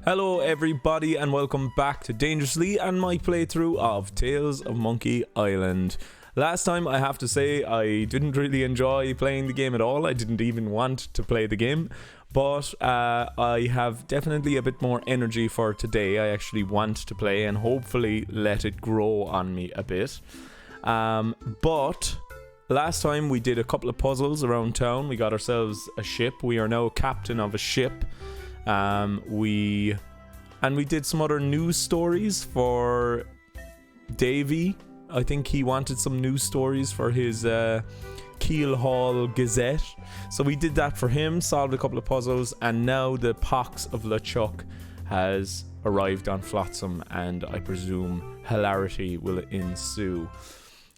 Hello everybody and welcome back to Dangerously and my playthrough of Tales of Monkey Island. Last time I have to say I didn't really enjoy playing the game at all. I didn't even want to play the game. But I have definitely a bit more energy for today. I actually want to play and hopefully let it grow on me a bit. But last time we did a couple of puzzles around town. We got ourselves a ship. We are now captain of a ship. We did some other news stories for Davey. I think he wanted some news stories for his Keel Hall Gazette. So we did that for him, solved a couple of puzzles, and now the pox of LeChuck has arrived on Flotsam, and I presume hilarity will ensue.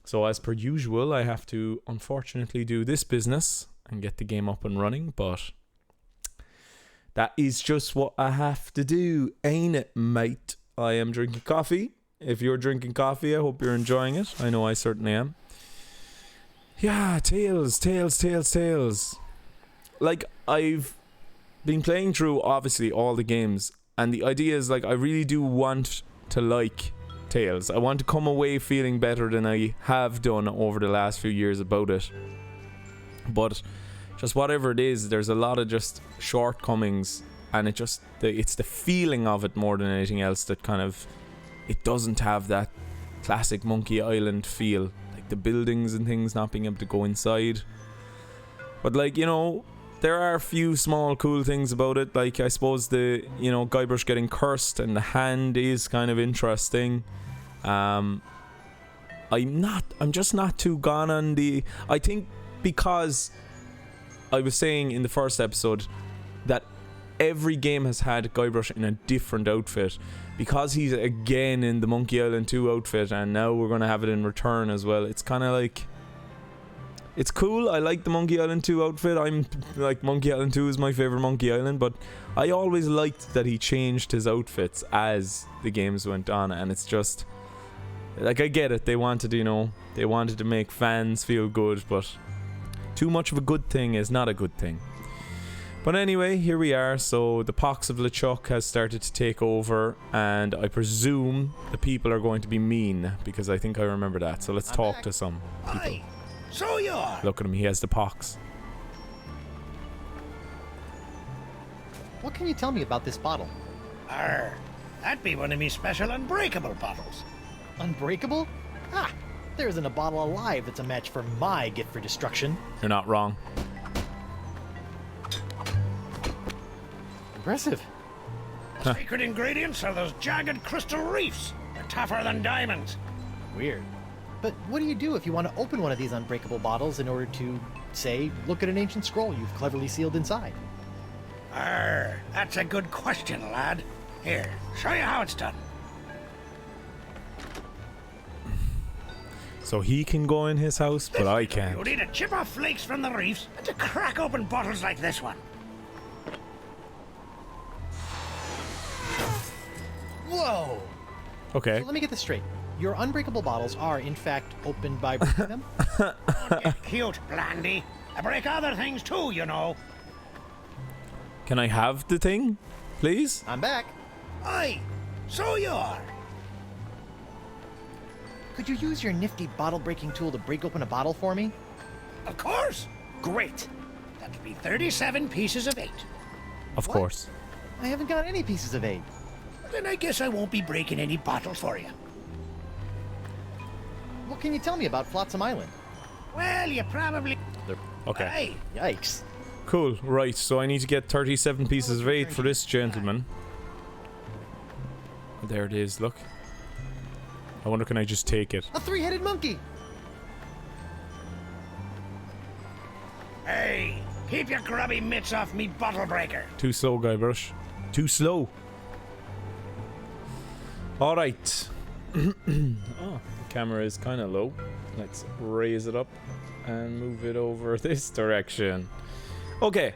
So as per usual, I have to unfortunately do this business and get the game up and running, but that is just what I have to do, ain't it, mate? I am drinking coffee. If you're drinking coffee, I hope you're enjoying it. I know I certainly am. Yeah, Tales. Like, I've been playing through, obviously, all the games. And the idea is, like, I really do want to like Tales. I want to come away feeling better than I have done over the last few years about it. But just whatever it is, there's a lot of just shortcomings. And it's the feeling of it more than anything else that kind of... It doesn't have that classic Monkey Island feel. Like the buildings and things not being able to go inside. But like, you know, there are a few small cool things about it. Like I suppose the, you know, Guybrush getting cursed and the hand is kind of interesting. I'm just not too gone on the... I think because I was saying in the first episode that every game has had Guybrush in a different outfit. Because he's again in the Monkey Island 2 outfit, and now we're going to have it in return as well. It's kind of like... It's cool. I like the Monkey Island 2 outfit. I'm like, Monkey Island 2 is my favorite Monkey Island, but I always liked that he changed his outfits as the games went on, and it's just... Like, I get it. They wanted, you know, they wanted to make fans feel good, but too much of a good thing is not a good thing. But anyway, here we are. So the pox of LeChuck has started to take over, and I presume the people are going to be mean, because I think I remember that. So let's talk to some people. Aye, so you are. Look at him, he has the pox. What can you tell me about this bottle? That'd be one of me special unbreakable bottles. Unbreakable? Ah, there isn't a bottle alive that's a match for my gift for destruction. You're not wrong. Impressive. The secret ingredients are those jagged crystal reefs. They're tougher than diamonds. Weird. But what do you do if you want to open one of these unbreakable bottles in order to, say, look at an ancient scroll you've cleverly sealed inside? That's a good question, lad. Here, show you how it's done. So he can go in his house, but I can't. You need to chip off flakes from the reefs and to crack open bottles like this one. Whoa! Okay. So let me get this straight. Your unbreakable bottles are, in fact, opened by breaking them? Don't get cute, Blandy. I break other things too, you know. Can I have the thing, please? I'm back. Aye, so you are. Could you use your nifty bottle-breaking tool to break open a bottle for me? Of course. Great. That'd be 37 pieces of 8. Of What? course. I haven't got any pieces of 8. Then I guess I won't be breaking any bottles for you. What can you tell me about Flotsam Island? Well, you probably... Okay. Aye. Yikes. Cool. Right, so I need to get 37 pieces of 8 for this gentleman. There it is, look. I wonder, can I just take it? A three-headed monkey! Hey, keep your grubby mitts off me bottle breaker. Too slow, Guybrush. Too slow. Alright. Oh, the camera is kind of low. Let's raise it up and move it over this direction. Okay.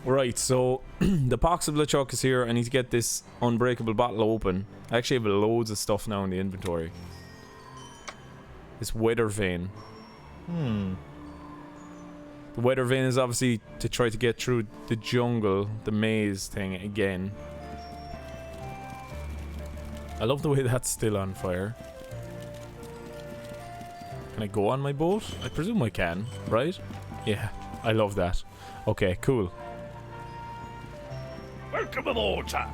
Right, so the pox of LeChuck is here. I need to get this unbreakable bottle open. I actually have loads of stuff now in the inventory. This weather vane. The weather vane is obviously to try to get through the jungle, the maze thing again. I love the way that's still on fire. Can I go on my boat? I presume I can, right? Yeah, I love that. Okay, cool. Welcome aboard, sir.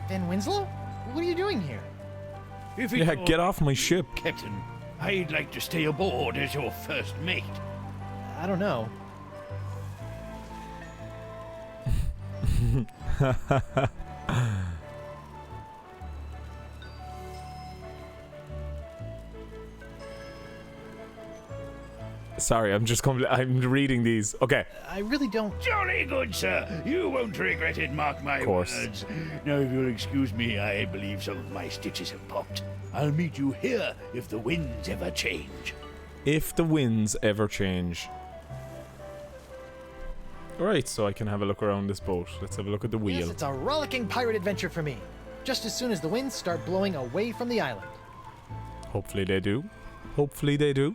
Ben Winslow? What are you doing here? If Yeah, get off my ship. Captain, I'd like to stay aboard as your first mate. I don't know. Sorry, I'm reading these. Okay. I really don't. Jolly good, sir. You won't regret it, mark my course. words. Now, if you'll excuse me, I believe some of my stitches have popped. I'll meet you here if the winds ever change. If the winds ever change. Alright, so I can have a look around this boat. Let's have a look at the wheel. Yes, it's a rollicking pirate adventure for me. Just as soon as the winds start blowing away from the island. Hopefully they do. Hopefully they do.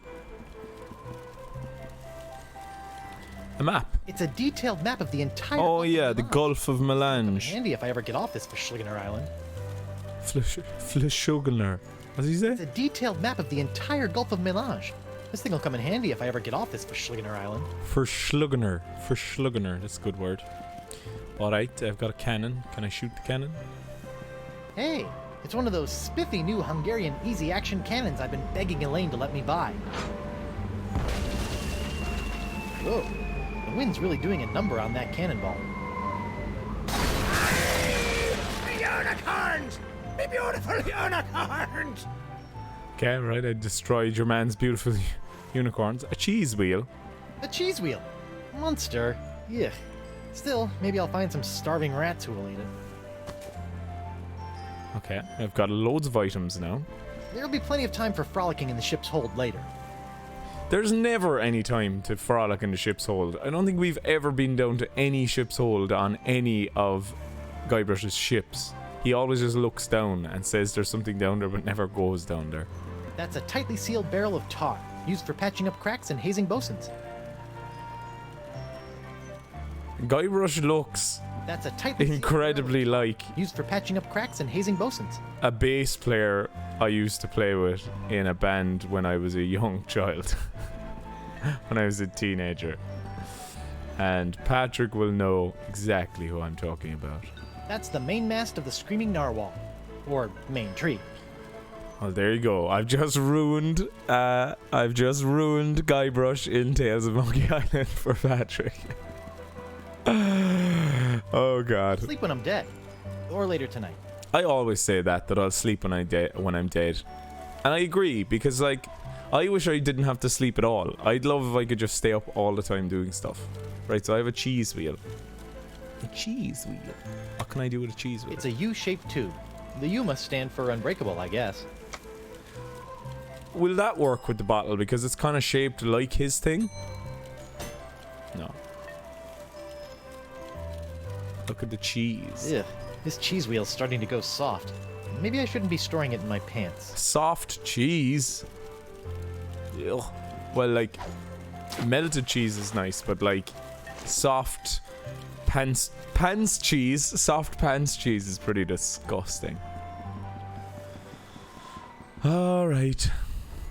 A map. It's a detailed map of the entire... Oh yeah, the Gulf of Melange. Handy if I ever get off this Verschligener Island. Flishugner. What did he say? It's a detailed map of the entire Gulf of Melange. This thing will come in handy if I ever get off this Verschligener Island. Verschluggener. Verschluggener. That's a good word. Alright, I've got a cannon. Can I shoot the cannon? Hey, it's one of those spiffy new Hungarian easy-action cannons I've been begging Elaine to let me buy. Whoa, the wind's really doing a number on that cannonball. Unicorns! The beautiful unicorns! Okay, right, I destroyed your man's beautiful unicorns. A cheese wheel. A cheese wheel. Monster. Yuck. Still, maybe I'll find some starving rats who will eat it. Okay, I've got loads of items now. There'll be plenty of time for frolicking in the ship's hold later. There's never any time to frolic in the ship's hold. I don't think we've ever been down to any ship's hold on any of Guybrush's ships. He always just looks down and says there's something down there but never goes down there. That's a tightly sealed barrel of tar, used for patching up cracks and hazing bosuns. Guybrush looks That's a tightly sealed incredibly barrel like used for patching up cracks and hazing bosuns. a bass player I used to play with in a band when I was a young child. When I was a teenager. And Patrick will know exactly who I'm talking about. That's the mainmast of the Screaming Narwhal. Or main tree. Well, there you go. I've just ruined Guybrush in Tales of Monkey Island for Patrick. Oh god. Sleep when I'm dead. Or later tonight. I always say that I'll sleep when I'm dead. And I agree, because like I wish I didn't have to sleep at all. I'd love if I could just stay up all the time doing stuff. Right, so I have a cheese wheel. A cheese wheel? What can I do with a cheese wheel? It's a U-shaped tube. The U must stand for unbreakable, I guess. Will that work with the bottle? Because it's kind of shaped like his thing? No. Look at the cheese. Ugh, this cheese wheel's starting to go soft. Maybe I shouldn't be storing it in my pants. Soft cheese? Ew. Well, like, melted cheese is nice, but like, soft pants cheese, soft pants cheese is pretty disgusting. Alright.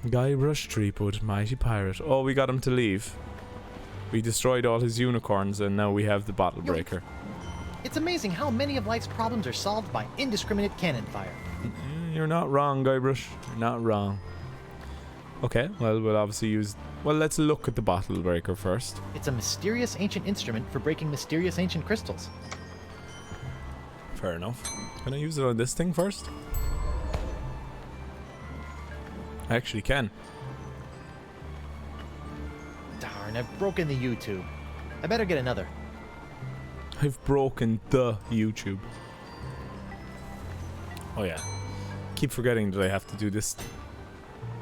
Guybrush Threepwood, mighty pirate. Oh, we got him to leave. We destroyed all his unicorns and now we have the bottle breaker. It's amazing how many of life's problems are solved by indiscriminate cannon fire. You're not wrong, Guybrush. You're not wrong. Okay, well, we'll obviously use... Well, let's look at the bottle breaker first. It's a mysterious ancient instrument for breaking mysterious ancient crystals. Fair enough. Can I use it on this thing first? I actually can. Darn, I've broken the U-tube. I better get another. I've broken the YouTube. Oh yeah. Keep forgetting that I have to do this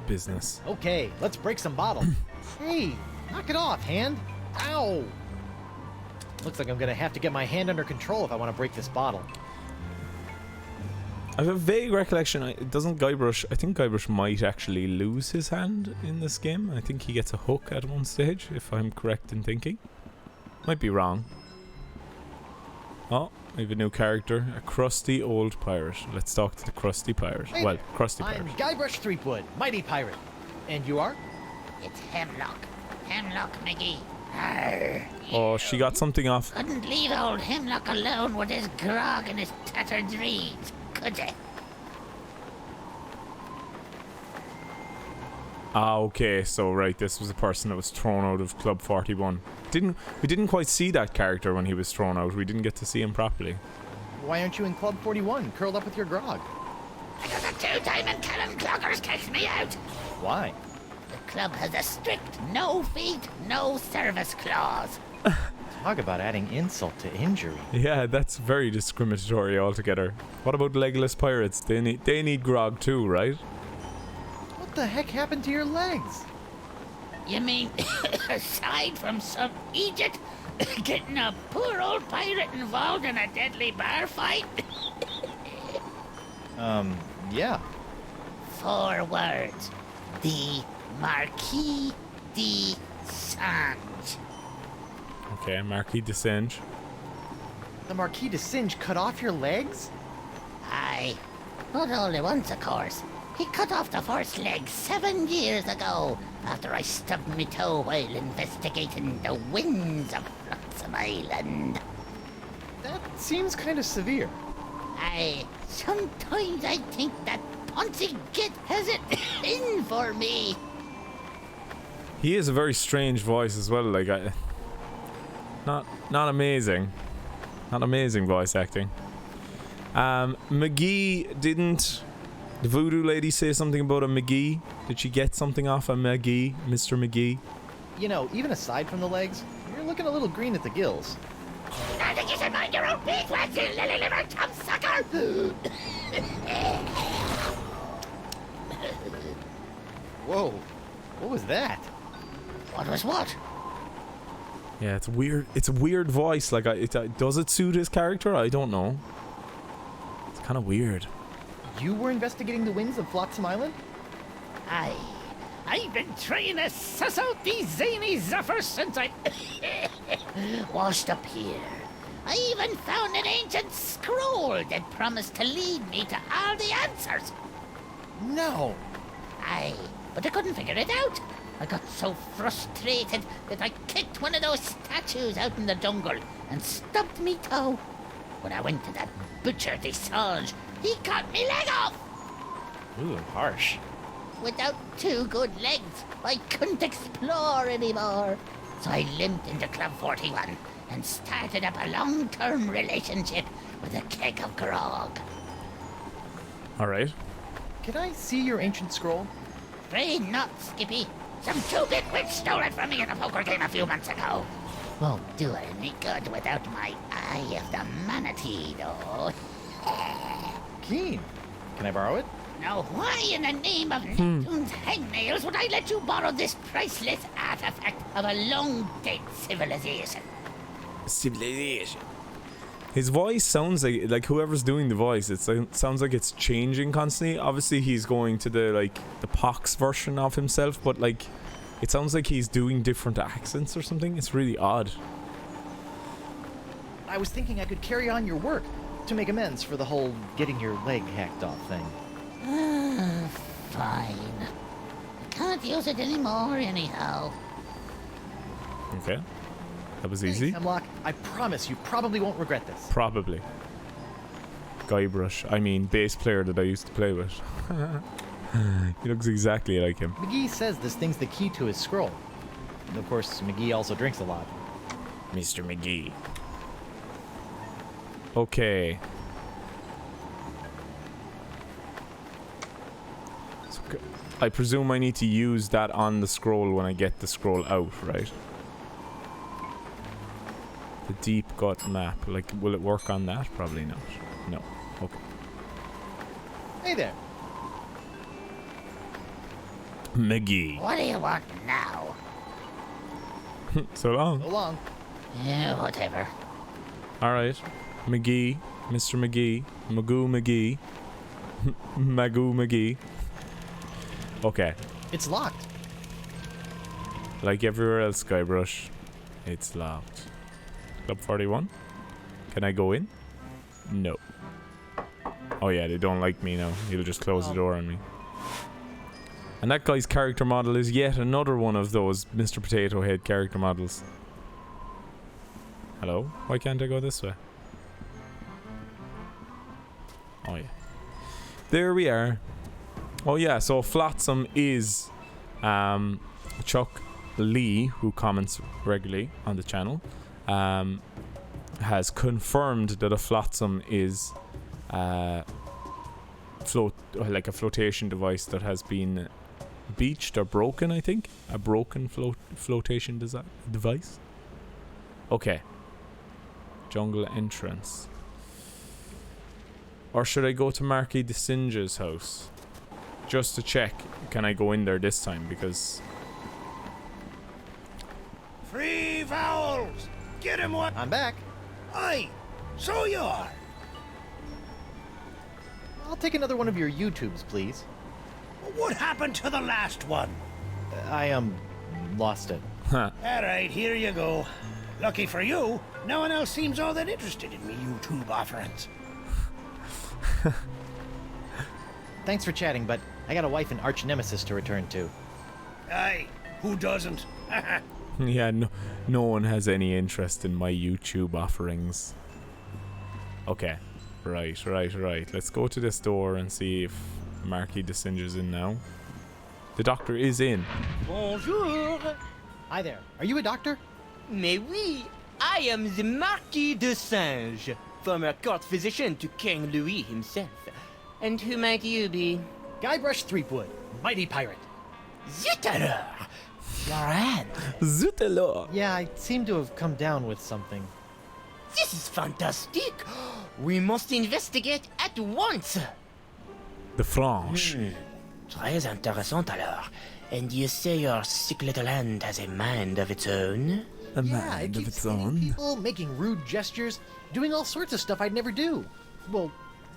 business. Okay, let's break some bottles. Hey, knock it off, hand. Ow! Looks like I'm gonna have to get my hand under control if I want to break this bottle. I have a vague recollection. I think Guybrush might actually lose his hand in this game. I think he gets a hook at one stage, if I'm correct in thinking. Might be wrong. Oh, we have a new character. A crusty old pirate. Let's talk to the crusty pirate. Hey Well, there. crusty I'm pirate. Guybrush Threepwood, mighty pirate. And you are? It's Hemlock. Hemlock McGee. Arr. Oh, she got something off. Couldn't leave old Hemlock alone with his grog and his tattered reeds, could ya? Ah, okay. So, right, this was a person that was thrown out of Club 41. We didn't quite see that character when he was thrown out. We didn't get to see him properly. Why aren't you in Club 41, curled up with your grog? Because the two Diamond Cannon clockers kicked me out. Why? The club has a strict no feet, no service clause. Talk about adding insult to injury. Yeah, that's very discriminatory altogether. What about legless pirates? They need grog too, right? What the heck happened to your legs? You mean, aside from some idiot getting a poor old pirate involved in a deadly bar fight? Yeah. 4 words. The Marquis de Sange. Okay, Marquis de Singe. The Marquis de Singe cut off your legs? Aye. Not only once, of course. He cut off the first leg 7 years ago, after I stubbed me toe while investigating the winds of Flotsam Island. That seems kind of severe. Aye, sometimes I think that Ponzi Git has it in for me. He has a very strange voice as well. Like, not amazing. Not amazing voice acting. McGee didn't. The voodoo lady say something about a McGee? Did she get something off a McGee, Mr. McGee? You know, even aside from the legs, you're looking a little green at the gills. I think you should mind your own beeswax, you lily-livered sucker. Whoa, what was that? What was what? Yeah, it's weird. It's a weird voice. Like, does it suit his character? I don't know. It's kind of weird. You were investigating the winds of Flotsam Island? Aye. I've been trying to suss out these zany zuffers since I washed up here. I even found an ancient scroll that promised to lead me to all the answers. No. Aye, but I couldn't figure it out. I got so frustrated that I kicked one of those statues out in the jungle and stubbed me toe. When I went to that butcher de Sange, he cut me leg off. Ooh, harsh. Without 2 good legs, I couldn't explore anymore. So I limped into Club 41 and started up a long-term relationship with a keg of grog. Alright. Can I see your ancient scroll? Afraid not, Skippy. Some 2-bit witch stole it from me in a poker game a few months ago. Won't do it any good without my Eye of the Manatee, though. Keen. Can I borrow it? Now, why in the name of Neptune's hangnails would I let you borrow this priceless artifact of a long-dead civilization? Civilization. His voice sounds like whoever's doing the voice, it sounds like it's changing constantly. Obviously, he's going to the Pox version of himself, but like, it sounds like he's doing different accents or something. It's really odd. I was thinking I could carry on your work to make amends for the whole getting your leg hacked off thing. Fine. I can't use it anymore anyhow. Okay. That was Thanks, easy. Hemlock. I promise you probably won't regret this. Probably. Guybrush. I mean, bass player that I used to play with. He looks exactly like him. McGee says this thing's the key to his scroll. And of course, McGee also drinks a lot. Mr. McGee. Okay. So, I presume I need to use that on the scroll when I get the scroll out, right? The deep gut map. Like, will it work on that? Probably not. No. Okay. Hey there. McGee. What do you want now? So long. So long. Yeah, whatever. Alright. McGee. Mr. McGee. Magoo McGee. Magoo McGee. Okay. It's locked. Like everywhere else, Guybrush, it's locked. Club 41? Can I go in? No. Oh yeah, they don't like me now. He'll just close the door on me. And that guy's character model is yet another one of those Mr. Potato Head character models. Hello? Why can't I go this way? Oh yeah. There we are. Oh yeah, so Flotsam is Chuck Lee, who comments regularly on the channel, has confirmed that a flotsam is like a flotation device that has been beached or broken, I think. A broken flotation device. Okay. Jungle entrance. Or should I go to Marquis de Singe's house? Just to check, can I go in there this time? Because... Free fowls! Get him one! I'm back. Aye, so you are. I'll take another one of your YouTubes, please. What happened to the last one? I lost it. Huh. Alright, here you go. Lucky for you, no one else seems all that interested in me YouTube offerings. Thanks for chatting, but I got a wife and arch nemesis to return to. Aye, who doesn't? Yeah, no one has any interest in my YouTube offerings. Okay. Right. Let's go to this door and see if Marquis de Singe's in now. The doctor is in. Bonjour. Hi there. Are you a doctor? Mais oui, I am the Marquis de Singe, former court physician to King Louis himself. And who might you be? Guybrush Threepwood, mighty pirate. Zut alors! Your hand. Zut alors! Yeah, I seem to have come down with something. This is fantastic. We must investigate at once. The Franche. Très intéressant alors. And you say your sick little hand has a mind of its own? A Yeah, mind it of keeps its hitting own. people, making rude gestures, doing all sorts of stuff I'd never do. Well,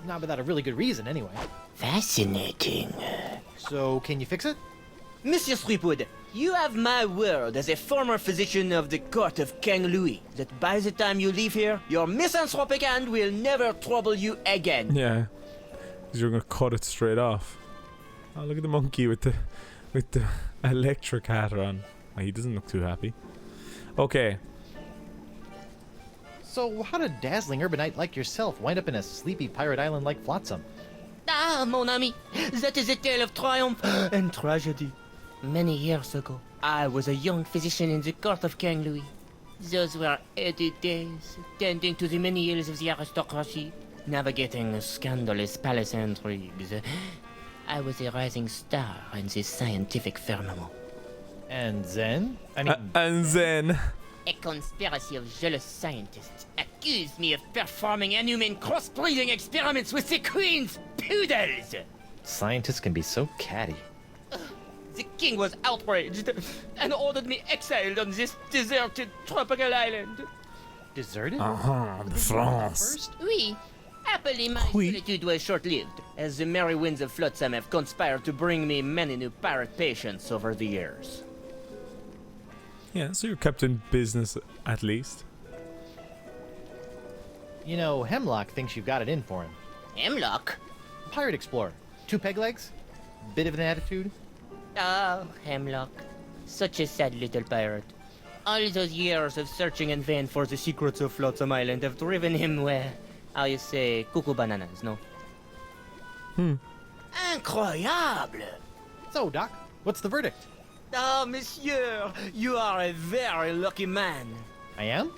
not without a really good reason, anyway. Fascinating. So, can you fix it? Monsieur Threepwood, you have my word as a former physician of the court of King Louis that by the time you leave here, your misanthropic hand will never trouble you again. Yeah. Because you're gonna cut it straight off. Oh, look at the monkey with the electric hat on. Oh, he doesn't look too happy. Okay. So, how did a dazzling urbanite like yourself wind up in a sleepy pirate island like Flotsam? Ah, mon ami, that is a tale of triumph and tragedy. Many years ago, I was a young physician in the court of King Louis. Those were heady days, tending to the many ills of the aristocracy, navigating scandalous palace intrigues. I was a rising star in the scientific firmament. And then? I mean, And then... A conspiracy of jealous scientists accused me of performing inhuman cross-breeding experiments with the queen's poodles! scientists can be so catty. The king was outraged and ordered me exiled on this deserted tropical island. Deserted? The France. First? Oui. Happily, my Oui. solitude was short-lived, as the merry winds of Flotsam have conspired to bring me many new pirate patients over the years. Yeah, so you're kept in business at least. You know, Hemlock thinks you've got it in for him. Hemlock? Pirate explorer. 2 peg legs? Bit of an attitude? Oh, Hemlock. Such a sad little pirate. All those years of searching in vain for the secrets of Flotsam Island have driven him where, how you say, cuckoo bananas, no? Incroyable! So, Doc, what's the verdict? Ah, monsieur, you are a very lucky man. I am?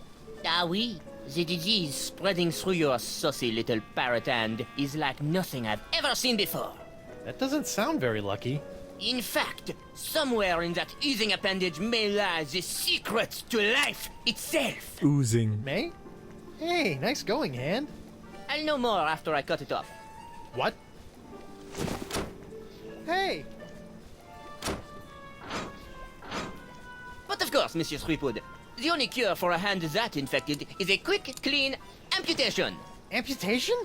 Ah oui, the disease spreading through your saucy little parrot hand is like nothing I've ever seen before. That doesn't sound very lucky. In fact, somewhere in that oozing appendage may lie the secret to life itself. Oozing. May? Hey, nice going, hand. I'll know more after I cut it off. What? Hey! But of course, Monsieur Threepwood, the only cure for a hand that infected is a quick, clean amputation. Amputation?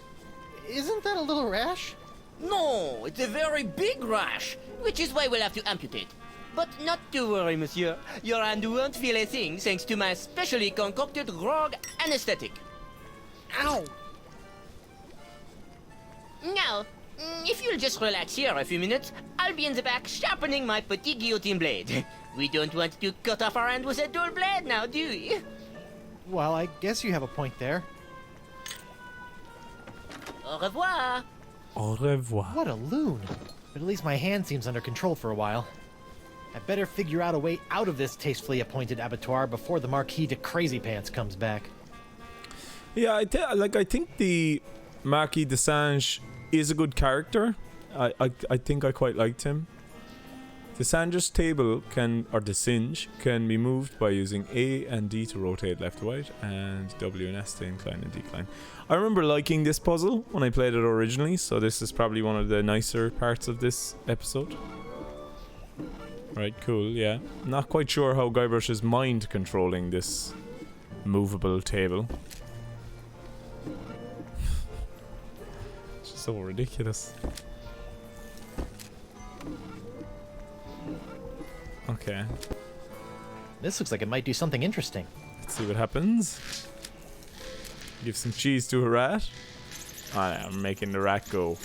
Isn't that a little rash? No, it's a very big rash, which is why we'll have to amputate. But not to worry, monsieur. Your hand won't feel a thing thanks to my specially concocted grog anesthetic. Ow! Now, if you'll just relax here a few minutes, I'll be in the back sharpening my petit guillotine blade. We don't want to cut off our hand with a dull blade now, do we? Well, I guess you have a point there. Au revoir. Au revoir. What a loon. But at least my hand seems under control for a while. I better figure out a way out of this tastefully appointed abattoir before the Marquis de Crazy Pants comes back. Yeah, I think the Marquis de Sange is a good character. I think I quite liked him. The Sange's table the Singe can be moved by using A and D to rotate left to right, and W and S to incline and decline. I remember liking this puzzle when I played it originally, so this is probably one of the nicer parts of this episode. Right, cool, yeah. Not quite sure how Guybrush is mind controlling this movable table. It's so ridiculous. Okay. This looks like it might do something interesting. Let's see what happens. Give some cheese to a rat. Oh, yeah, I'm making the rat go.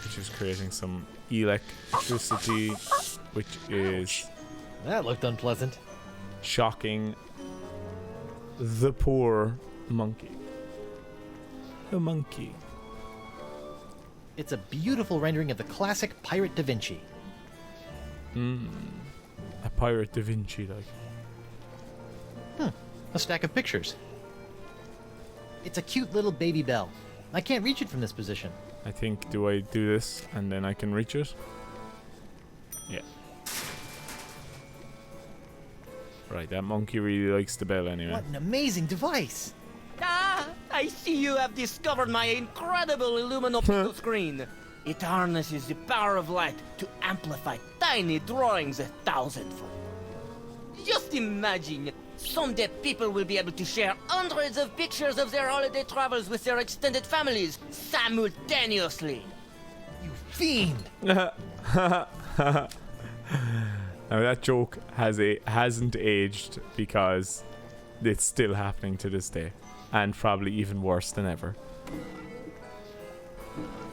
Which is creating some electricity, which is That looked unpleasant. shocking the poor monkey. The monkey. It's a beautiful rendering of the classic Pirate Da Vinci. A pirate Da Vinci, like. A stack of pictures. It's a cute little baby bell. I can't reach it from this position. I think, do I do this and then I can reach it? Yeah. Right, that monkey really likes the bell anyway. What an amazing device! Ah, I see you have discovered my incredible Illuminoptical screen. It harnesses the power of light to amplify tiny drawings 1,000-fold. Just imagine, someday people will be able to share hundreds of pictures of their holiday travels with their extended families simultaneously. You fiend! Now that joke hasn't aged because it's still happening to this day, and probably even worse than ever.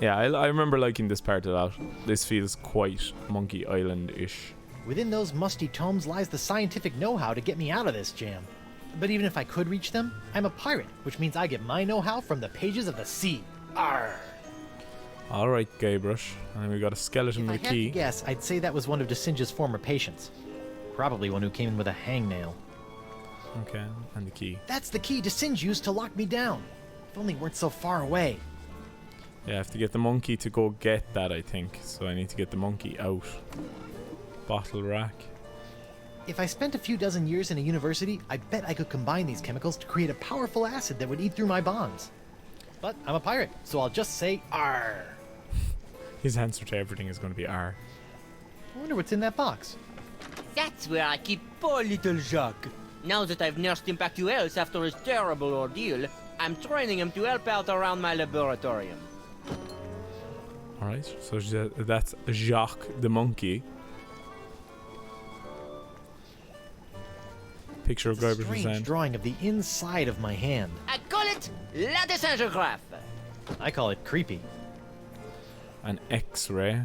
Yeah, I remember liking this part a lot. This feels quite Monkey Island-ish. Within those musty tomes lies the scientific know-how to get me out of this jam. But even if I could reach them, I'm a pirate, which means I get my know-how from the pages of the sea. Arr! Alright, Guybrush. And we got a skeleton If I with a had to key. guess, I'd say that was one of DeSinge's former patients. Probably one who came in with a hangnail. Okay, and the key. That's the key DeSinge used to lock me down. If only it weren't so far away. Yeah, I have to get the monkey to go get that, I think. So I need to get the monkey out. Bottle rack. If I spent a few dozen years in a university, I bet I could combine these chemicals to create a powerful acid that would eat through my bonds. But I'm a pirate, so I'll just say Arr. His answer to everything is going to be R. I wonder what's in that box. That's where I keep poor little Jacques. Now that I've nursed him back to health after his terrible ordeal, I'm training him to help out around my laboratorium. Alright, so that's Jacques the monkey. Picture of It's a Guybrush's strange hand. drawing of the inside of my hand. I call it la desingographe. I call it creepy. An X-ray.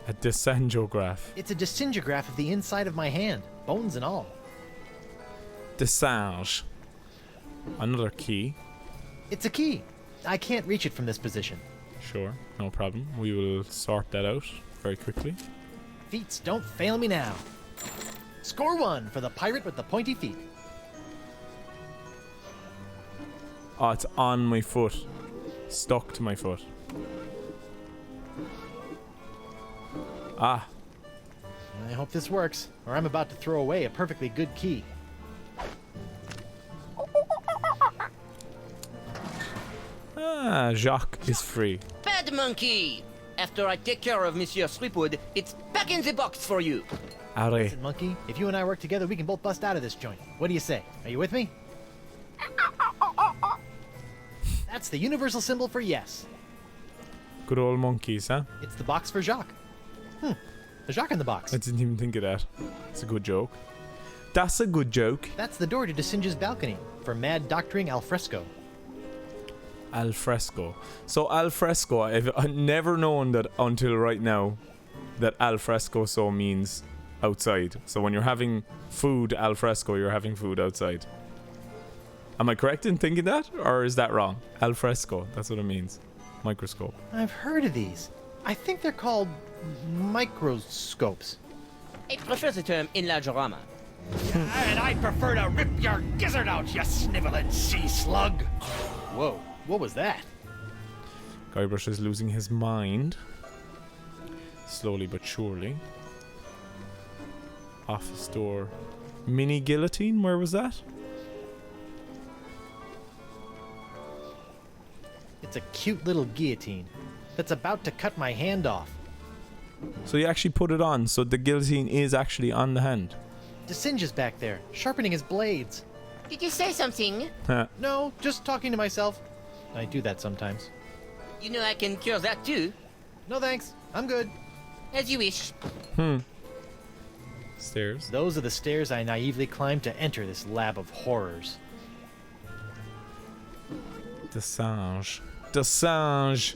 A desangograph. It's a desingograph of the inside of my hand, bones and all. Desange. Another key. It's a key. I can't reach it from this position. Sure, no problem. We will sort that out very quickly. Feats don't fail me now. Score 1 for the pirate with the pointy feet. Oh, it's on my foot. Stuck to my foot. Ah, I hope this works, or I'm about to throw away a perfectly good key. Jacques is free. Bad monkey! After I take care of Monsieur Sweetwood, it's back in the box for you. Allez. Listen, monkey, if you and I work together, we can both bust out of this joint. What do you say? Are you with me? That's the universal symbol for yes. Good old monkeys, huh? It's the box for Jacques. A Jacques in the box. I didn't even think of that. It's a good joke. That's a good joke. That's the door to Desinja's balcony for mad doctoring al fresco. Al fresco. So al fresco, I've never known that until right now that al fresco so means outside. So when you're having food al fresco, you're having food outside. Am I correct in thinking that? Or is that wrong? Al fresco, that's what it means. Microscope. I've heard of these. I think they're called microscopes. I prefer the term enlargerama. And I prefer to rip your gizzard out, you sniveling sea slug. Whoa, what was that? Guybrush is losing his mind. Slowly but surely. Office door. Mini guillotine, where was that? It's a cute little guillotine that's about to cut my hand off. So you actually put it on, so the guillotine is actually on the hand. Desinja's back there, sharpening his blades. Did you say something? Huh. No, just talking to myself. I do that sometimes. You know I can cure that too. No thanks, I'm good. As you wish. Stairs. Those are the stairs I naively climbed to enter this lab of horrors. The Sange. The Sange.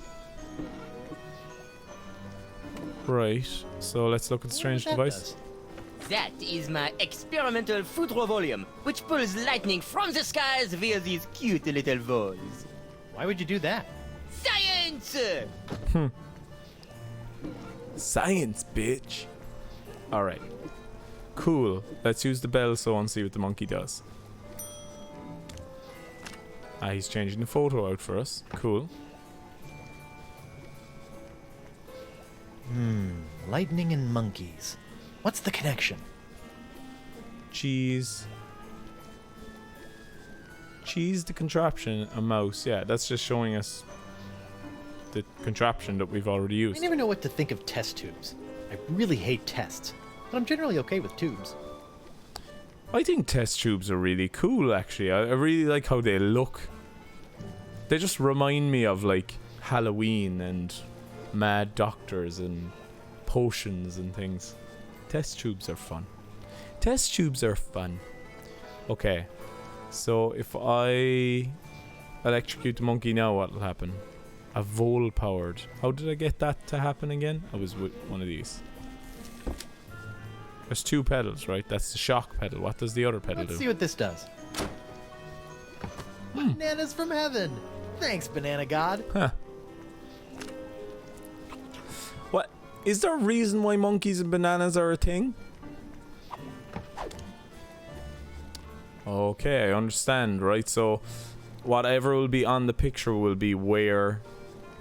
Right. So let's look at the strange That device. does. That is my experimental foudre volume, which pulls lightning from the skies via these cute little balls. Why would you do that? Science! Science, bitch. Alright. Cool. Let's use the bell so and see what the monkey does. Ah, he's changing the photo out for us. Cool. Lightning and monkeys. What's the connection? Cheese. Cheese, the contraption, a mouse. Yeah, that's just showing us the contraption that we've already I used. never know what to think of test tubes. I really hate tests, but I'm generally okay with tubes. I think test tubes are really cool, actually. I really like how they look. They just remind me of, like, Halloween and mad doctors and potions and things. Test tubes are fun. Test tubes are fun. Okay. So, if I electrocute the monkey now, what'll happen? A vole powered. How did I get that to happen again? I was with one of these. There's two pedals, right? That's the shock pedal. What does the other pedal Let's do? see what this does. Bananas from heaven! Thanks, Banana God. Huh. What? Is there a reason why monkeys and bananas are a thing? Okay, I understand, right? So, whatever will be on the picture will be where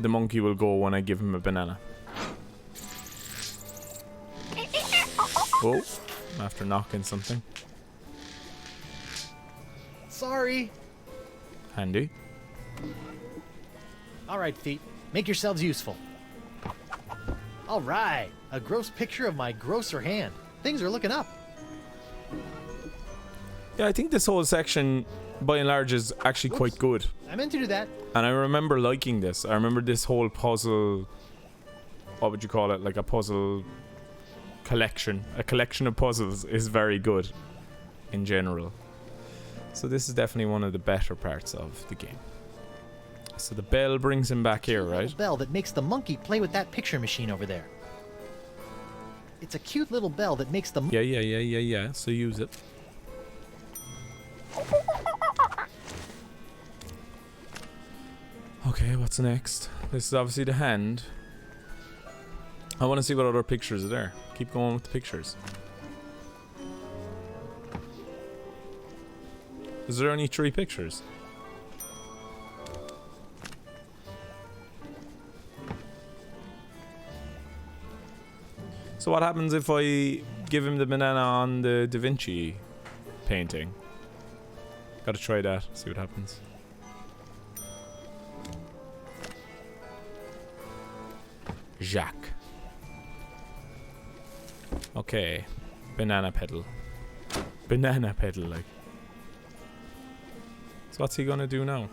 the monkey will go when I give him a banana. Oh, after knocking something. Sorry. Handy. Alright, feet. Make yourselves useful. Alright. A gross picture of my grosser hand. Things are looking up. Yeah, I think this whole section, by and large, is actually quite good. I meant to do that. And I remember liking this. I remember this whole puzzle... What would you call it? Like a puzzle collection. A collection of puzzles is very good in general. So this is definitely one of the better parts of the game. So the bell brings him back here, right? Little bell that makes the monkey play with that picture machine over there. It's a cute little bell that makes the Yeah. So use it. Okay, what's next? This is obviously the hand. I want to see what other pictures are there. Keep going with the pictures. Is there only 3 pictures? So what happens if I give him the banana on the Da Vinci painting? Gotta try that, see what happens. Jacques. Okay. Banana pedal. Banana pedal, like. So what's he gonna do now?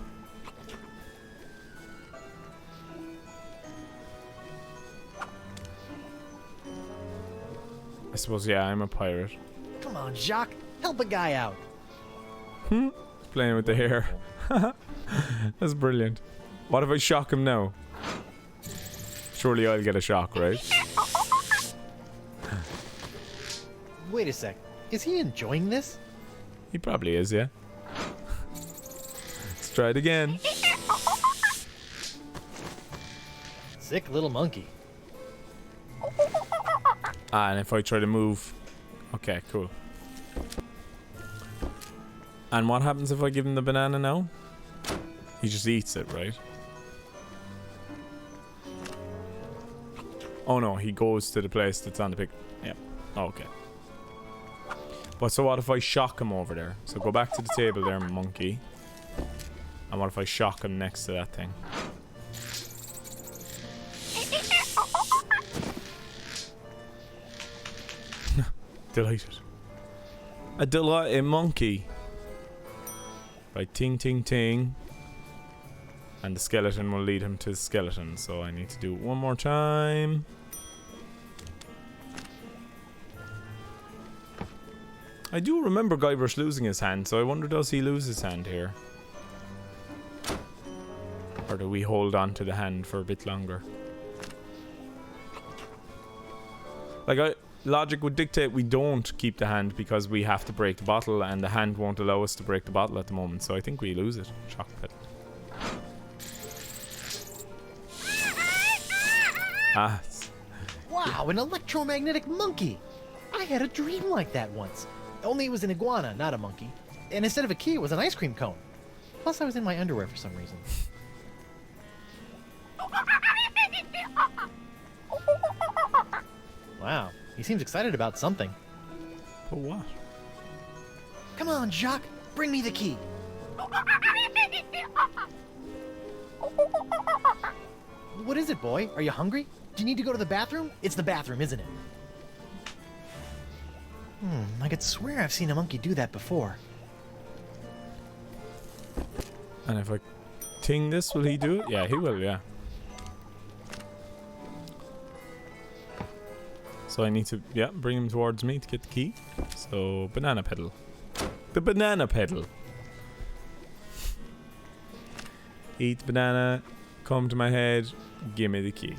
I suppose, yeah, I'm a pirate. Come on, Jacques. Help a guy out. Playing with the hair. That's brilliant. What if I shock him now? Surely I'll get a shock, right? Wait a sec. Is he enjoying this? He probably is, yeah. Let's try it again. Sick little monkey. Ah, and if I try to move... Okay, cool. And what happens if I give him the banana now? He just eats it, right? Oh no, he goes to the place that's on the pic. Yep. Okay. But so what if I shock him over there? So go back to the table there, monkey. And what if I shock him next to that thing? Delighted. A monkey. Right, ting ting ting. And the skeleton will lead him to the skeleton. So I need to do it one more time. I do remember Guybrush losing his hand, so I wonder, does he lose his hand here? Or do we hold on to the hand for a bit longer? Like, logic would dictate we don't keep the hand because we have to break the bottle, and the hand won't allow us to break the bottle at the moment, so I think we lose it. Shock pit. Ah. Wow, an electromagnetic monkey! I had a dream like that once. Only it was an iguana, not a monkey. And instead of a key, it was an ice cream cone. Plus, I was in my underwear for some reason. Wow, he seems excited about something. But what? Come on, Jacques, bring me the key. What is it, boy? Are you hungry? Do you need to go to the bathroom? It's the bathroom, isn't it? I could swear I've seen a monkey do that before. And if I ting this, will he do it? Yeah, he will, yeah. So I need to, yeah, bring him towards me to get the key. So, banana pedal. The banana pedal. Eat the banana, come to my head, give me the key.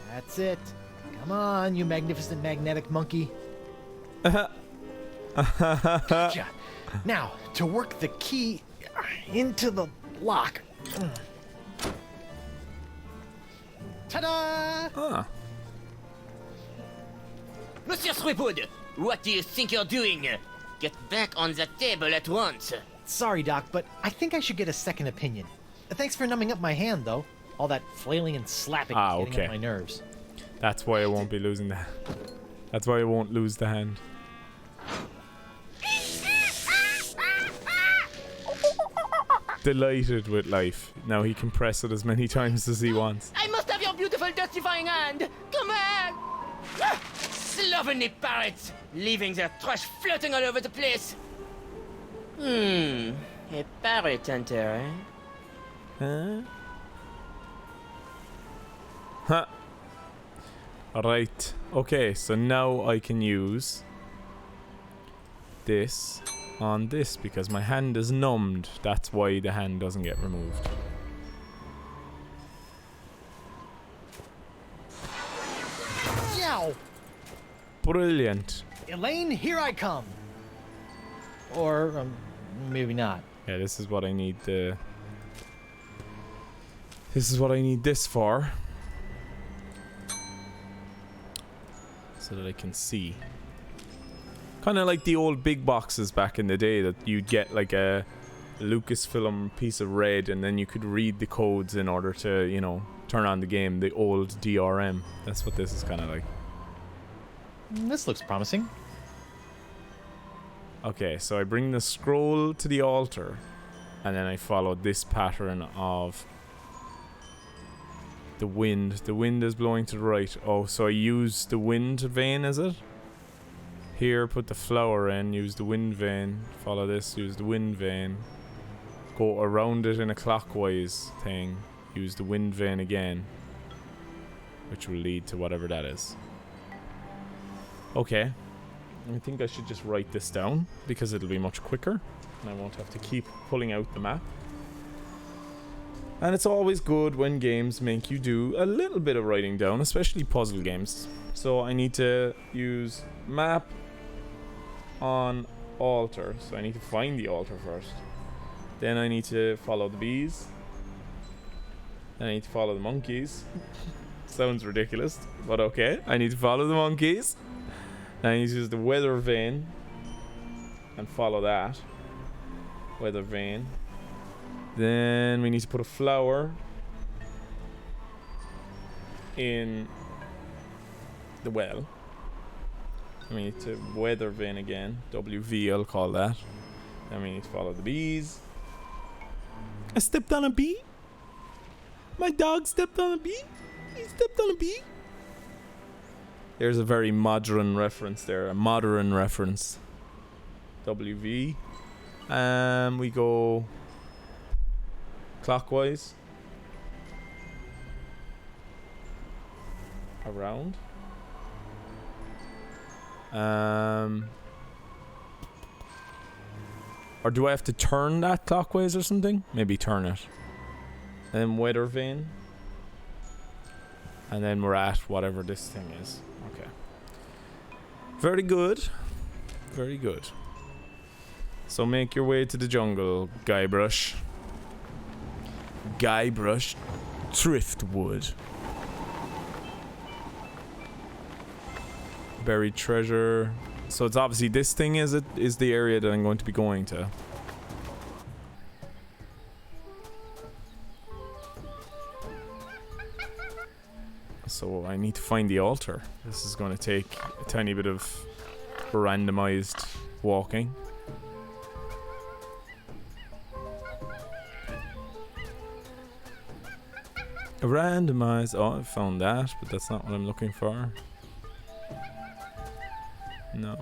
That's it. Come on, you magnificent magnetic monkey. Gotcha. Now, to work the key into the lock. Ta-da! Ah. Monsieur Threepwood, what do you think you're doing? Get back on the table at once. Sorry, Doc, but I think I should get a second opinion. Thanks for numbing up my hand, though. All that flailing and slapping is getting on my nerves. That's why I won't be losing that. That's why I won't lose the hand. Delighted with life. Now he can press it as many times as he wants. I must have your beautiful testifying hand. Come on! Slovenly parrots, leaving their trash floating all over the place. A parrot hunter, eh? Huh? Huh. Alright. Okay, so now I can use this on this because my hand is numbed. That's why the hand doesn't get removed. Yow! Brilliant. Elaine, here I come. Or, maybe not. Yeah, this is what I need the... This is what I need this for. So that I can see. Kind of like the old big boxes back in the day that you'd get like a Lucasfilm piece of red and then you could read the codes in order to, you know, turn on the game. The old DRM. That's what this is kind of like. This looks promising. Okay, so I bring the scroll to the altar and then I follow this pattern of the wind. The wind is blowing to the right. Oh, so I use the wind vein, is it? Here, put the flower in, use the wind vein. Follow this, use the wind vein. Go around it in a clockwise thing. Use the wind vein again. Which will lead to whatever that is. Okay. I think I should just write this down because it'll be much quicker and I won't have to keep pulling out the map. And it's always good when games make you do a little bit of writing down, especially puzzle games. So I need to use map on altar. So I need to find the altar first. Then I need to follow the bees. Then I need to follow the monkeys. Sounds ridiculous, but okay. I need to follow the monkeys. Then I need to use the weather vane and follow that. Weather vane. Then we need to put a flower in the well. We need to weather vane again. WV, I'll call that. Then we need to follow the bees. I stepped on a bee. My dog stepped on a bee. He stepped on a bee. There's a very modern reference there. A modern reference. WV. We go clockwise around. Or do I have to turn that clockwise or something? Maybe turn it. Then weather vane. And then we're at whatever this thing is. Okay. Very good. Very good. So make your way to the jungle, Guybrush. Guybrush Driftwood. Buried treasure. So it's obviously this thing is the area that I'm going to be going to. So I need to find the altar. This is going to take a tiny bit of randomized walking. Randomized. Oh, I found that, but that's not what I'm looking for. No.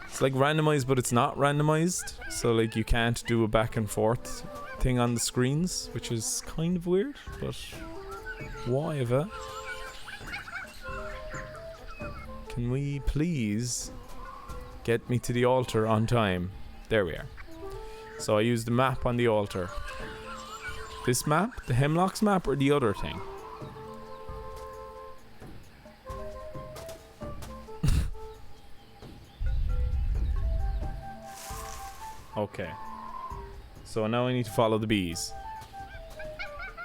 It's like randomized, but it's not randomized. So like you can't do a back and forth thing on the screens, which is kind of weird, but whatever. Can we please get me to the altar on time? There we are. So I use the map on the altar. This map? The Hemlocks map or the other thing? Okay. So now I need to follow the bees.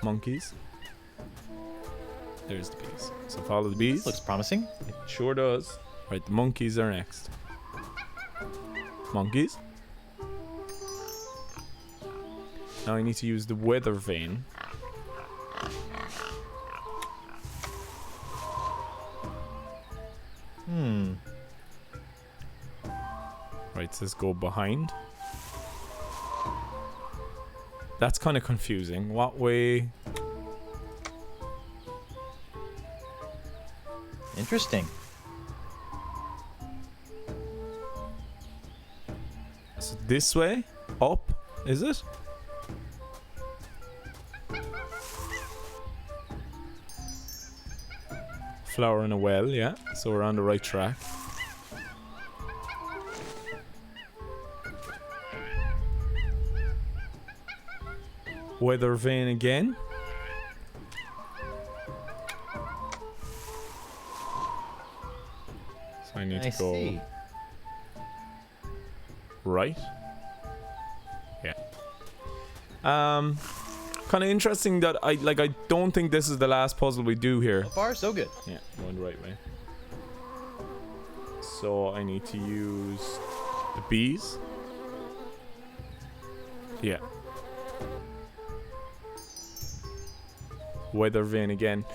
Monkeys. There's the bees. So follow the bees. Looks promising. It sure does. Right, the monkeys are next. Monkeys. Now I need to use the weather vane. Right, it says go behind. That's kind of confusing. What way? Interesting. So this way? Up? Is it? Flower in a well, yeah. So we're on the right track. Weather vane again. So I need to go see. right. Yeah. Kind of interesting that I don't think this is the last puzzle we do here. So far, so good. Yeah, going the right way. So I need to use the bees. Yeah. Weather vane again.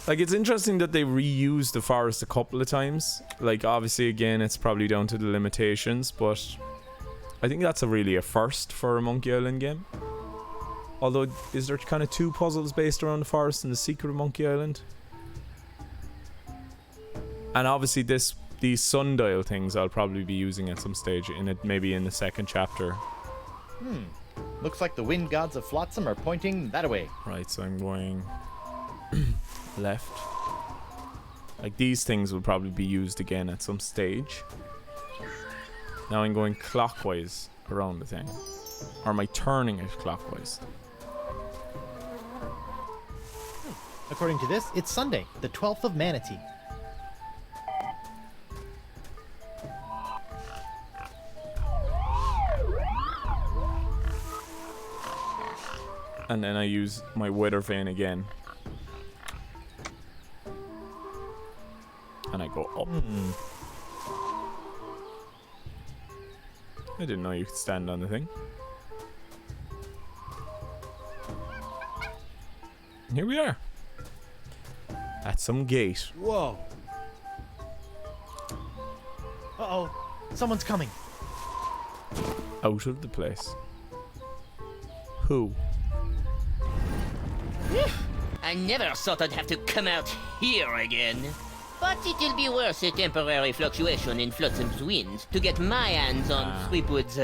Like, it's interesting that they reuse the forest a couple of times. Like, obviously, again, it's probably down to the limitations, but I think that's really a first for a Monkey Island game. Although, is there kind of two puzzles based around the forest and the secret of Monkey Island? And obviously these sundial things I'll probably be using at some stage in it, maybe in the second chapter. Looks like the wind gods of Flotsam are pointing that way. Right, so I'm going left. Like these things will probably be used again at some stage. Now I'm going clockwise around the thing. Or am I turning it clockwise? According to this, it's Sunday, the 12th of Manatee. And then I use my weather vane again. And I go up. I didn't know you could stand on the thing. And here we are. At some gate. Whoa. Uh-oh. Someone's coming. Out of the place. Who? I never thought I'd have to come out here again. But it'll be worth a temporary fluctuation in Flotsam's winds to get my hands on Threepwood's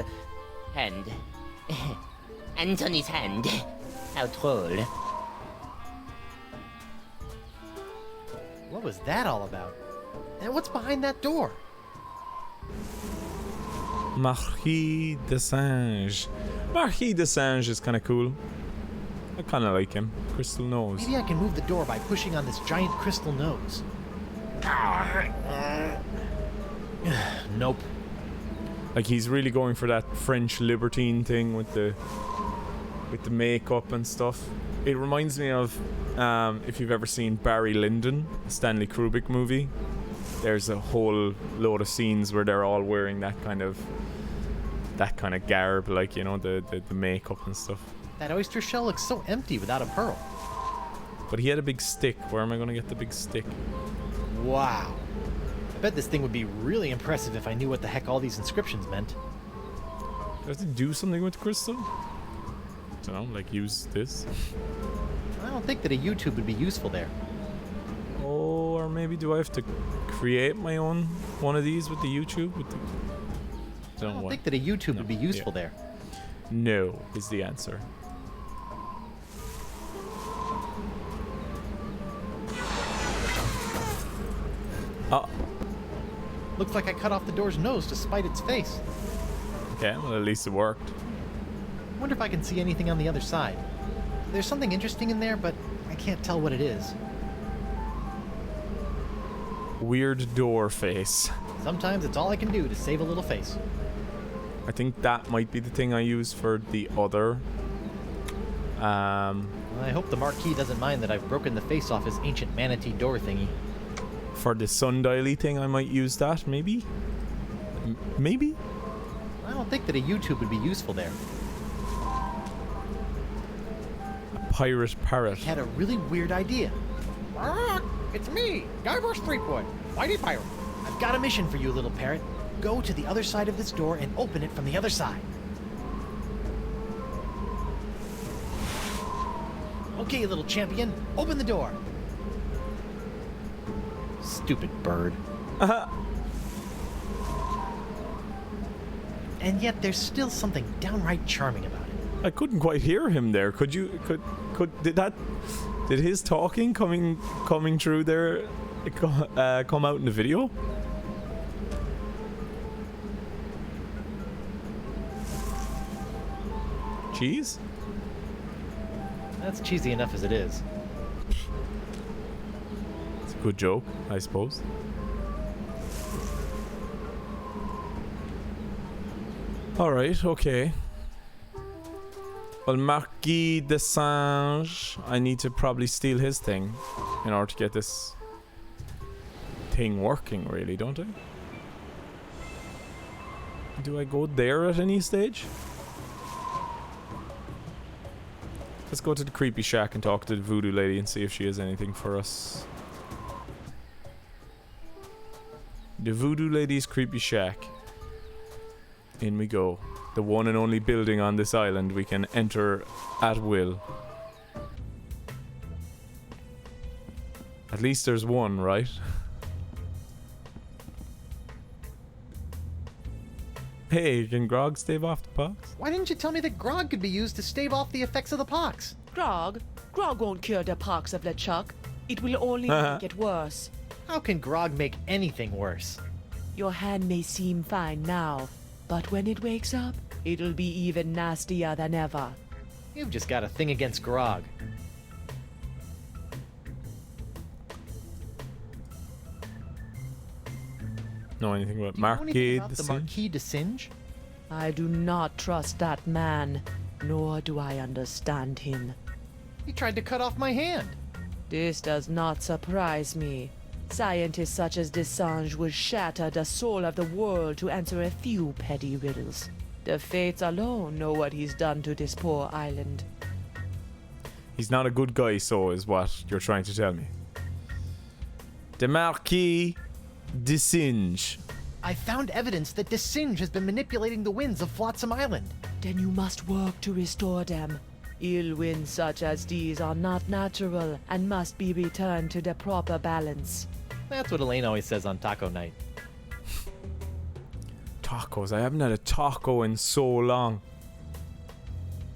hand. Anthony's hand. How droll. What was that all about? And what's behind that door? Marquis de Singe. Marquis de Singe is kind of cool. I kind of like him. Crystal nose. Maybe I can move the door by pushing on this giant crystal nose. Nope. Like he's really going for that French libertine thing with the makeup and stuff. It reminds me of if you've ever seen Barry Lyndon, a Stanley Kubrick movie. There's a whole load of scenes where they're all wearing that kind of garb, like, you know, the makeup and stuff. That oyster shell looks so empty without a pearl. But he had a big stick. Where am I going to get the big stick? Wow. I bet this thing would be really impressive if I knew what the heck all these inscriptions meant. Do I have to do something with the crystal? I don't know, like use this? I don't think that a YouTube would be useful there. Oh, or maybe do I have to create my own one of these with the YouTube? With the... I don't think that a YouTube would be useful there. No is the answer. Oh. Looks like I cut off the door's nose to spite its face. Okay, well at least it worked. I wonder if I can see anything on the other side. There's something interesting in there, but I can't tell what it is. Weird door face. Sometimes it's all I can do to save a little face. I think that might be the thing I use for the other. I hope the Marquis doesn't mind that I've broken the face off his ancient manatee door thingy. For the sundial thing, I might use that, maybe? Maybe? I don't think that a YouTube would be useful there. A pirate parrot. I had a really weird idea. It's me, Guybrush Threepwood, Mighty Pirate. I've got a mission for you, little parrot. Go to the other side of this door and open it from the other side. Okay, little champion, open the door. Stupid bird. And yet there's still something downright charming about it. I couldn't quite hear him there. Could you? Did his talking coming through there come out in the video? Cheese? That's cheesy enough as it is. It's a good joke, I suppose. Alright, okay. Well, Marquis de Singe, I need to probably steal his thing in order to get this thing working, really, don't I? Do I go there at any stage? Let's go to the creepy shack and talk to the voodoo lady and see if she has anything for us. The voodoo lady's creepy shack. In we go. The one and only building on this island we can enter at will. At least there's one, right? Hey, can Grog stave off the pox? Why didn't you tell me that grog could be used to stave off the effects of the pox? Grog won't cure the pox of LeChuck. It will only make it worse. How can grog make anything worse? Your hand may seem fine now, but when it wakes up, it'll be even nastier than ever. You've just got a thing against grog. Know anything about Do you know anything Marquis about de the Singe? Marquis de Singe? I do not trust that man, nor do I understand him. He tried to cut off my hand. This does not surprise me. Scientists such as Desange would shatter the soul of the world to answer a few petty riddles. The fates alone know what he's done to this poor island. He's not a good guy, so is what you're trying to tell me. The Marquis de Singe. I found evidence that de Singe has been manipulating the winds of Flotsam Island. Then you must work to restore them. Ill winds such as these are not natural and must be returned to the proper balance. That's what Elaine always says on taco night. Tacos. I haven't had a taco in so long.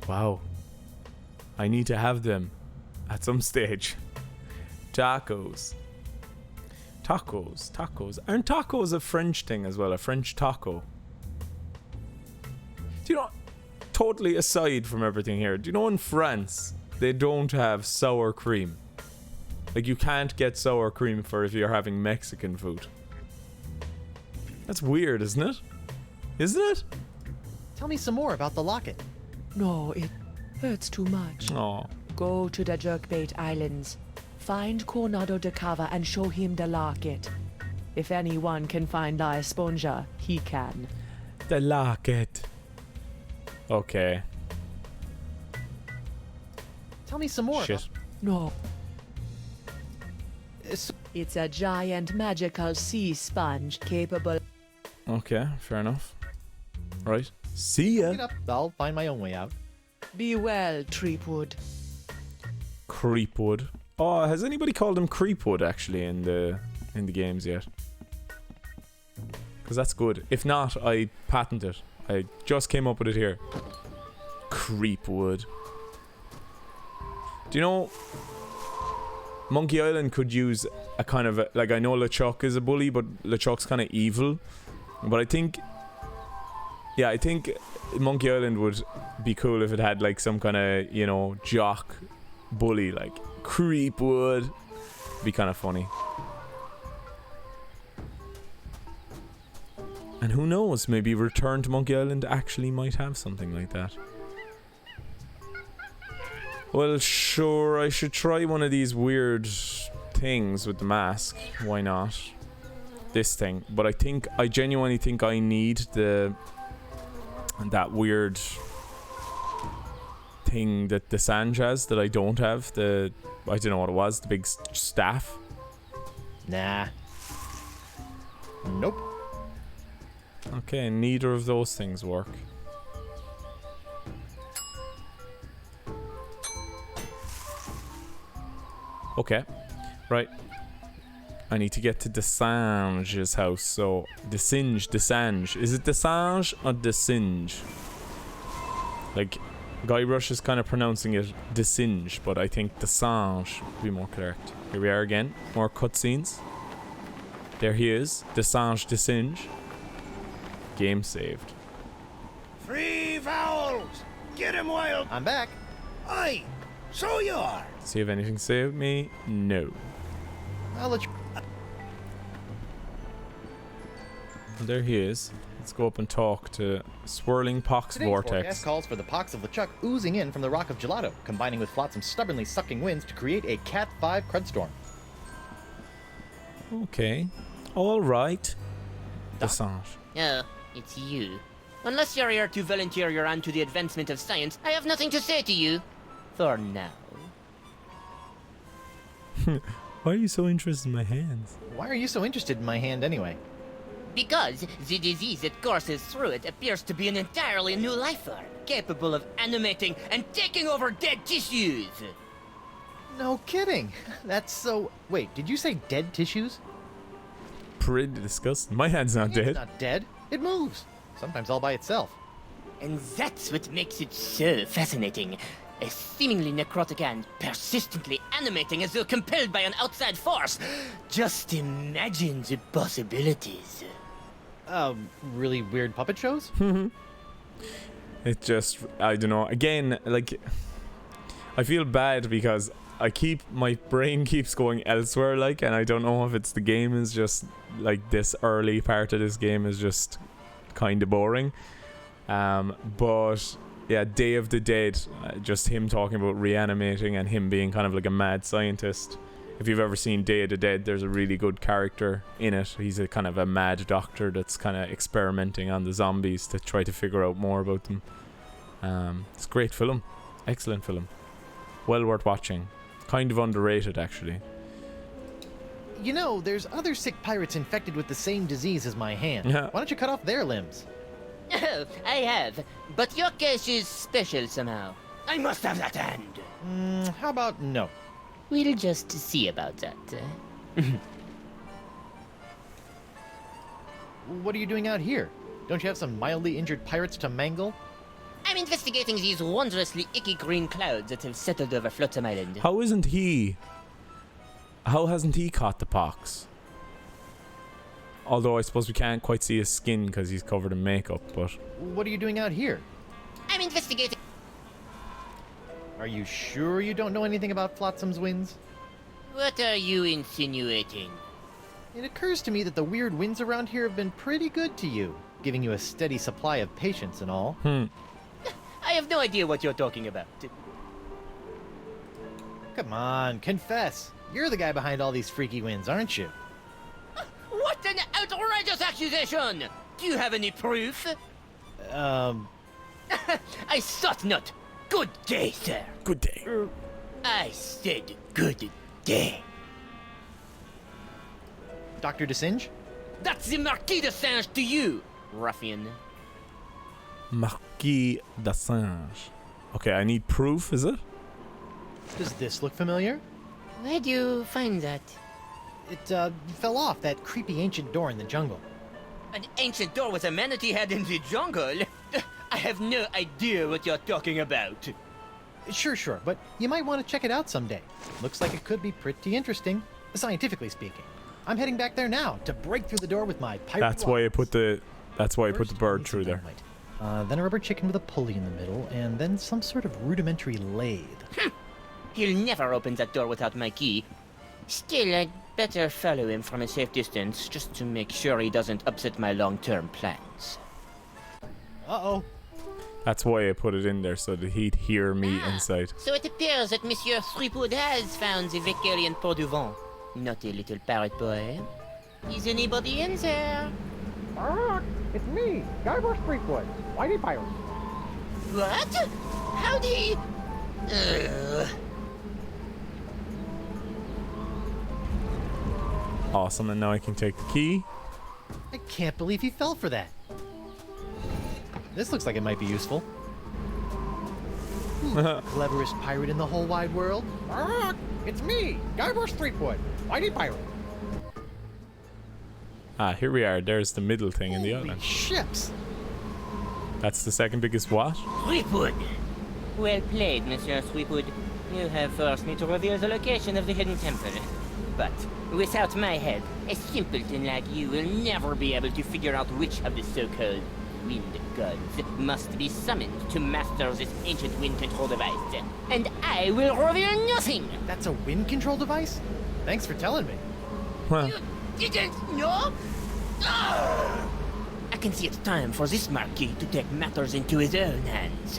Wow. I need to have them at some stage. Tacos. Tacos. Tacos. Aren't tacos a French thing as well? A French taco? Do you know, totally aside from everything here, do you know in France they don't have sour cream? Like, you can't get sour cream for if you're having Mexican food. That's weird, isn't it? Isn't it? Tell me some more about the locket. No, it hurts too much. Oh. Go to the Jerkbait Islands. Find Coronado de Cava and show him the locket. If anyone can find La Esponja, he can. The locket. Okay. Tell me some more. Shit. No, About... it's a giant magical sea sponge capable. Okay, fair enough. Right. See ya. Get up. I'll find my own way out. Be well, Treepwood. Creepwood. Oh, has anybody called him Creepwood actually in the games yet? Because that's good. If not, I patent it. I just came up with it here. Creepwood. Do you know, Monkey Island could use a kind of a, like, I know LeChuck is a bully, but LeChuck's kind of evil. But I think, yeah, I think Monkey Island would be cool if it had like some kind of, you know, jock bully, like Creepwood. Be kind of funny. And who knows, maybe Return to Monkey Island actually might have something like that. Well, sure, I should try one of these weird things with the mask. Why not? This thing. But I genuinely think I need that weird thing that Desange has that I don't have. I don't know what it was, the big staff. Nah. Nope. Okay, neither of those things work. Okay, right. I need to get to Desange's house. So, Desange. Is it Desange or Desange? Like, Guybrush is kind of pronouncing it Desange, but I think Desange would be more correct. Here we are again. More cutscenes. There he is. Desange. Game saved. Free vowels! Get him, Wild! I'm back. Aye, so you are. See if anything saved me. No. I'll let you... There he is. Let's go up and talk to Swirling Pox Today's Vortex. forecast calls for the pox of LeChuck oozing in from the Rock of Gelato, combining with Flotsam's stubbornly sucking winds to create a Cat 5 crudstorm. Okay. Alright. Desange. Oh, it's you. Unless you're here to volunteer your hand to the advancement of science, I have nothing to say to you. For now. Why are you so interested in my hands? Why are you so interested in my hand anyway? Because the disease that courses through it appears to be an entirely new life form, capable of animating and taking over dead tissues. No kidding. That's so... Wait, did you say dead tissues? Pretty disgusting. My hand's not It's dead. not dead. It moves. Sometimes all by itself. And that's what makes it so fascinating. A seemingly necrotic and persistently animating as though compelled by an outside force. Just imagine the possibilities. Really weird puppet shows? It just, I don't know. Again, like, I feel bad because my brain keeps going elsewhere, like, and I don't know if it's the game is just, like, this early part of this game is just kind of boring. But, yeah, Day of the Dead, just him talking about reanimating and him being kind of like a mad scientist. If you've ever seen Day of the Dead, there's a really good character in it. He's a kind of a mad doctor that's kind of experimenting on the zombies to try to figure out more about them. It's a great film. Excellent film. Well worth watching. Kind of underrated, actually. You know, there's other sick pirates infected with the same disease as my hand. Yeah. Why don't you cut off their limbs? Oh, I have. But your case is special somehow. I must have that hand. How about no? We'll just see about that. What are you doing out here? Don't you have some mildly injured pirates to mangle? I'm investigating these wondrously icky green clouds that have settled over Flotsam Island. How hasn't he caught the pox? Although I suppose we can't quite see his skin because he's covered in makeup, but... What are you doing out here? I'm investigating... Are you sure you don't know anything about Flotsam's winds? What are you insinuating? It occurs to me that the weird winds around here have been pretty good to you, giving you a steady supply of patience and all. I have no idea what you're talking about. Come on, confess. You're the guy behind all these freaky winds, aren't you? What an outrageous accusation! Do you have any proof? I thought not. Good day, sir. Good day. I said good day. Dr. DeSinge? That's the Marquis de Singe to you, ruffian. Marquis de Singe. Okay, I need proof, is it? Does this look familiar? Where do you find that? It, fell off that creepy ancient door in the jungle. An ancient door with a manatee head in the jungle? I have no idea what you're talking about. Sure, but you might want to check it out someday. Looks like it could be pretty interesting, scientifically speaking. I'm heading back there now to break through the door with my pirate That's why I put the First, bird need through some there. dynamite. Then a rubber chicken with a pulley in the middle, and then some sort of rudimentary lathe. He'll never open that door without my key. Still, I'd better follow him from a safe distance, just to make sure he doesn't upset my long-term plans. Uh-oh. That's why I put it in there, so that he'd hear me inside. So it appears that Monsieur Threepwood has found the Vicarian Port du Vent. Not a little parrot boy. Is anybody in there? It's me, Guybrush Threepwood, Whitey Pirate. What? Howdy? Awesome, and now I can take the key. I can't believe he fell for that. This looks like it might be useful. Cleverest pirate in the whole wide world. It's me, Guybrush Threepwood, Whitey Pirate. Ah, here we are. There's the middle thing in the Holy island. ships! That's the second biggest what? Threepwood! Well played, Monsieur Threepwood. You have forced me to reveal the location of the hidden temple. But without my help, a simpleton like you will never be able to figure out which of the so-called wind gods must be summoned to master this ancient wind control device. And I will reveal nothing! That's a wind control device? Thanks for telling me. Well, You didn't know? Ah! I can see it's time for this Marquis to take matters into his own hands.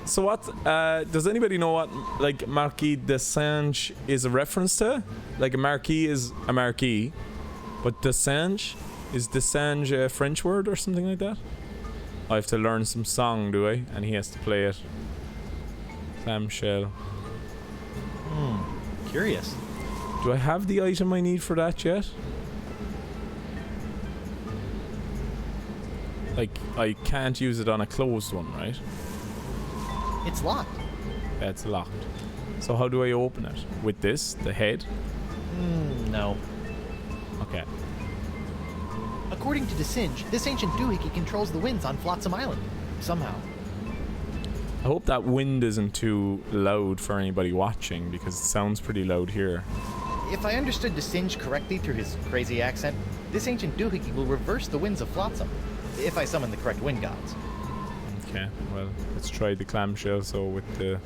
so what? Does anybody know what, like, Marquis de Singe is a reference to? Like, a marquis is a marquis, but de Singe is de Singe a French word or something like that? I have to learn some song, do I? And he has to play it. Sam Shell. Curious. Do I have the item I need for that yet? Like, I can't use it on a closed one, right? It's locked. Yeah, it's locked. So how do I open it? With this? The head? No. Okay. According to DeSinge, this ancient doohickey controls the winds on Flotsam Island. Somehow. I hope that wind isn't too loud for anybody watching, because it sounds pretty loud here. If I understood DeSinge correctly through his crazy accent, this ancient doohickey will reverse the winds of Flotsam, if I summon the correct wind gods. Okay, well, let's try the clamshell, so with the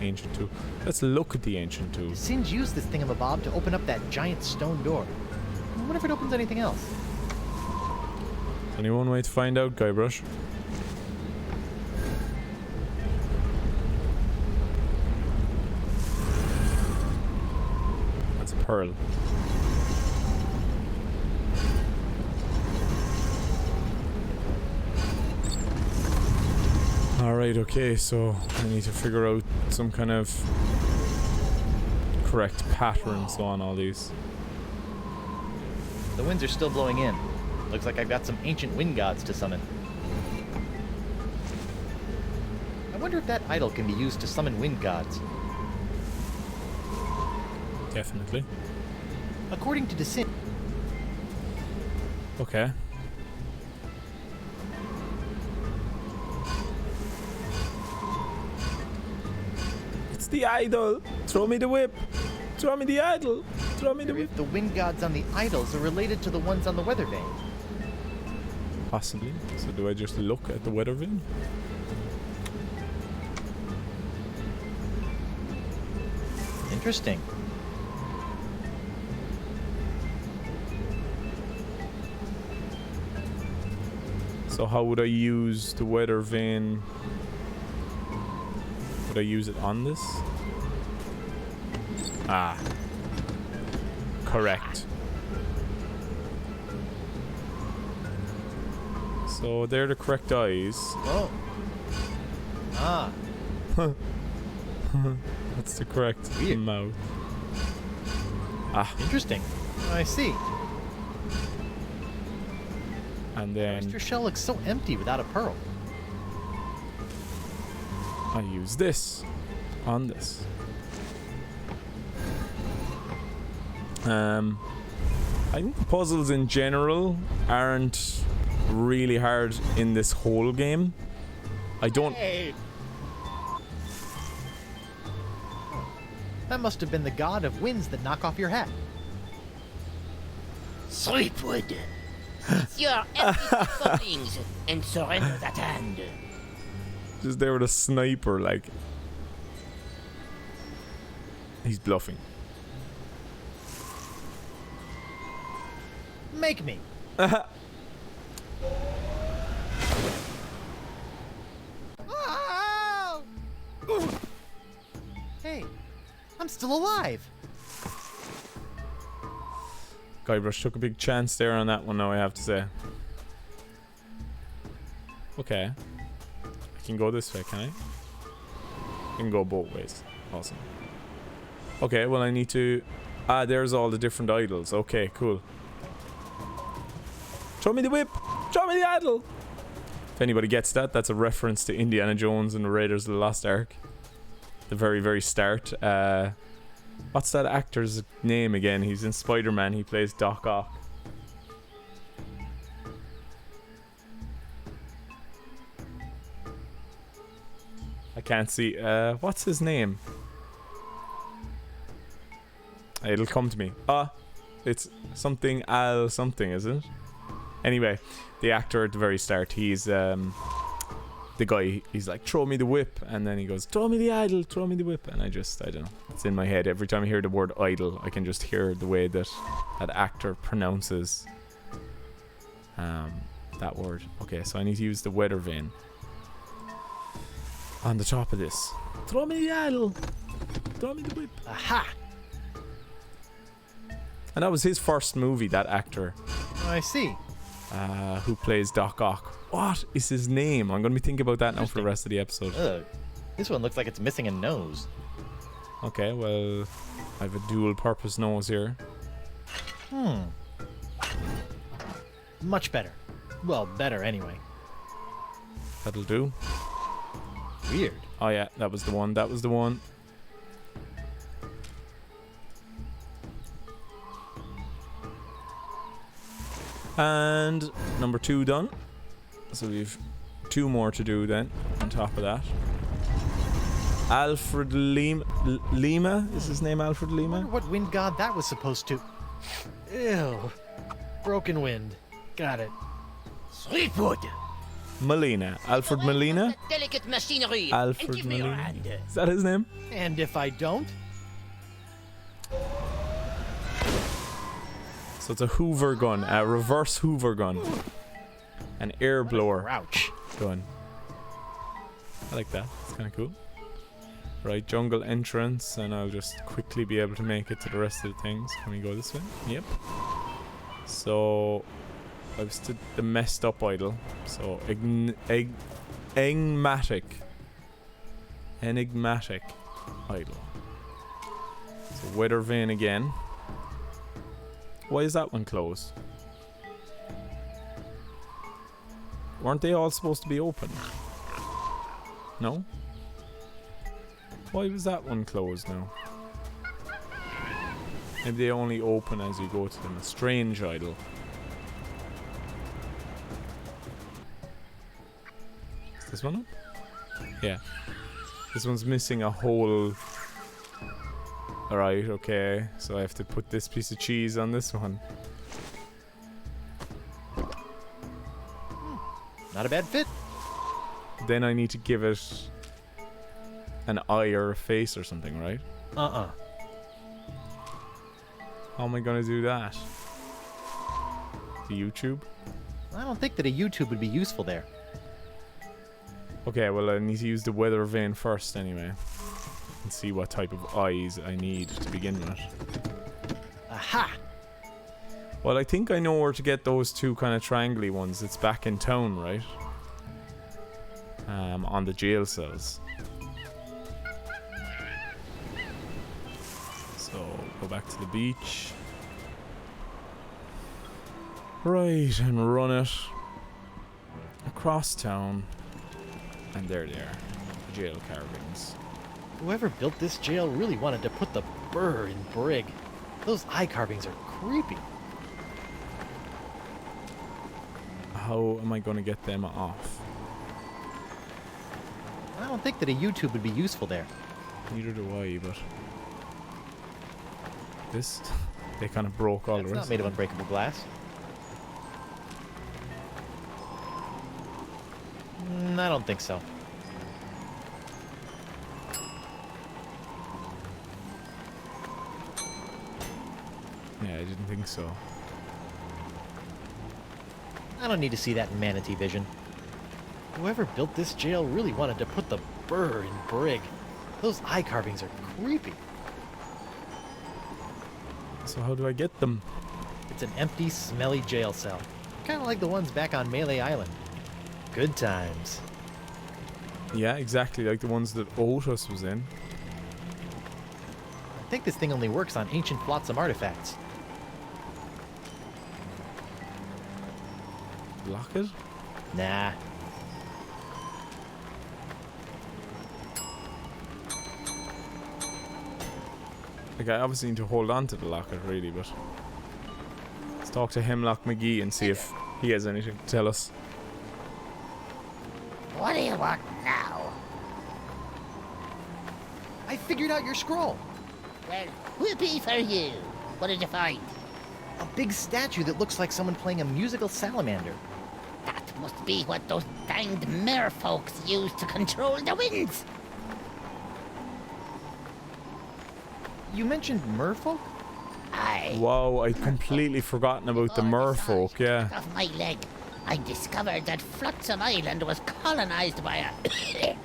ancient tool. Let's look at the ancient tool. DeSinge used this thingamabob to open up that giant stone door. I wonder if it opens anything else. Only one way to find out, Guybrush. That's a pearl. Alright, okay, so I need to figure out some kind of correct pattern, so on all these. The winds are still blowing in. Looks like I've got some ancient wind gods to summon. I wonder if that idol can be used to summon wind gods. Definitely. According to DeSinge, Okay. It's the idol! Throw me the whip! Throw me the idol! Throw me the whip! the wind gods on the idols are related to the ones on the weather vane. Possibly. So do I just look at the weather vane? Interesting. So how would I use the weather vane? Would I use it on this? Ah. Correct. So they're the correct eyes. Oh. Ah. That's the correct Weird. mouth. Ah, Interesting. I see. and then Your shell looks so empty without a pearl. I use this on this. I think the puzzles in general aren't really hard in this whole game. I don't. That must have been the god of winds that knock off your hat. Sweetwood, your empty footings and surrender that hand. Just there with a sniper, like. He's bluffing. Make me. Hey, I'm still alive. Guybrush took a big chance there on that one, now I have to say. Okay. I can go this way, can I? I can go both ways. Awesome. Okay, well I need to... Ah, there's all the different idols. Okay, cool. Throw me the whip! Throw me the idol! If anybody gets that, that's a reference to Indiana Jones and the Raiders of the Lost Ark. The very, very start. What's that actor's name again? He's in Spider-Man. He plays Doc Ock. I can't see. What's his name? It'll come to me. It's something Al something, isn't it? Anyway, the actor at the very start, he's the guy, he's like, throw me the whip, and then he goes, throw me the idol, throw me the whip, and I don't know, it's in my head. Every time I hear the word idol, I can just hear the way that that actor pronounces that word. Okay, so I need to use the weather vane on the top of this. Throw me the idol, throw me the whip. Aha! And that was his first movie, that actor. I see. Who plays Doc Ock. What is his name? I'm going to be thinking about that now for the rest of the episode. Ugh. This one looks like it's missing a nose. Okay, well, I have a dual purpose nose here. Much better. Well, better anyway. That'll do. Weird. Oh yeah, that was the one. That was the one. And number 2 done. So we've 2 more to do then on top of that. Alfred Lima? Is his name Alfred I wonder Lima? what wind god that was supposed to. Ew. Broken wind. Got it. Sweetwood! Molina. Alfred Molina? Delicate machinery. Alfred Give me your Molina. hand. Is that his name? And if I don't? So it's a Hoover gun, a reverse Hoover gun. An air blower Ouch. gun. I like that. It's kind of cool. Right, jungle entrance, and I'll just quickly be able to make it to the rest of the things. Can we go this way? Yep. So I've stood the messed up idol. So enigmatic idol. So weather vane again. Why is that one closed? Weren't they all supposed to be open? No? Why was that one closed now? Maybe they only open as you go to them. A strange idol. Is this one up? Yeah. This one's missing a whole... Alright, okay. So I have to put this piece of cheese on this one. Not a bad fit. Then I need to give it an eye or a face or something, right? Uh-uh. How am I gonna do that? The YouTube? I don't think that a YouTube would be useful there. Okay, well I need to use the weather vane first anyway. And see what type of eyes I need to begin with. Aha! Well, I think I know where to get those two kind of triangly ones. It's back in town, right? On the jail cells. So, go back to the beach. Right, and run it across town. And there they are. The jail carvings. Whoever built this jail really wanted to put the burr in brig. Those eye carvings are creepy. How am I going to get them off? I don't think that a YouTube would be useful there. Neither do I, but... This? They kind of broke all It's the not rest. made of unbreakable glass. I don't think so. Yeah, I didn't think so. I don't need to see that in manatee vision. Whoever built this jail really wanted to put the burr in brig. Those eye carvings are creepy. So how do I get them? It's an empty, smelly jail cell. Kind of like the ones back on Melee Island. Good times. Yeah, exactly like the ones that Otis was in. I think this thing only works on ancient flotsam artifacts. Lock it? Nah. Like, I obviously need to hold on to the locket, really, but... Let's talk to Hemlock McGee and see if he has anything to tell us. What do you want now? I figured out your scroll. Well, whoopee for you. What did you find? A big statue that looks like someone playing a musical salamander. That must be what those danged merfolks use to control the winds. You mentioned merfolk? Aye. Wow, I'd completely forgotten about the merfolk, yeah. Off my leg, I discovered that Flotsam Island was colonized by a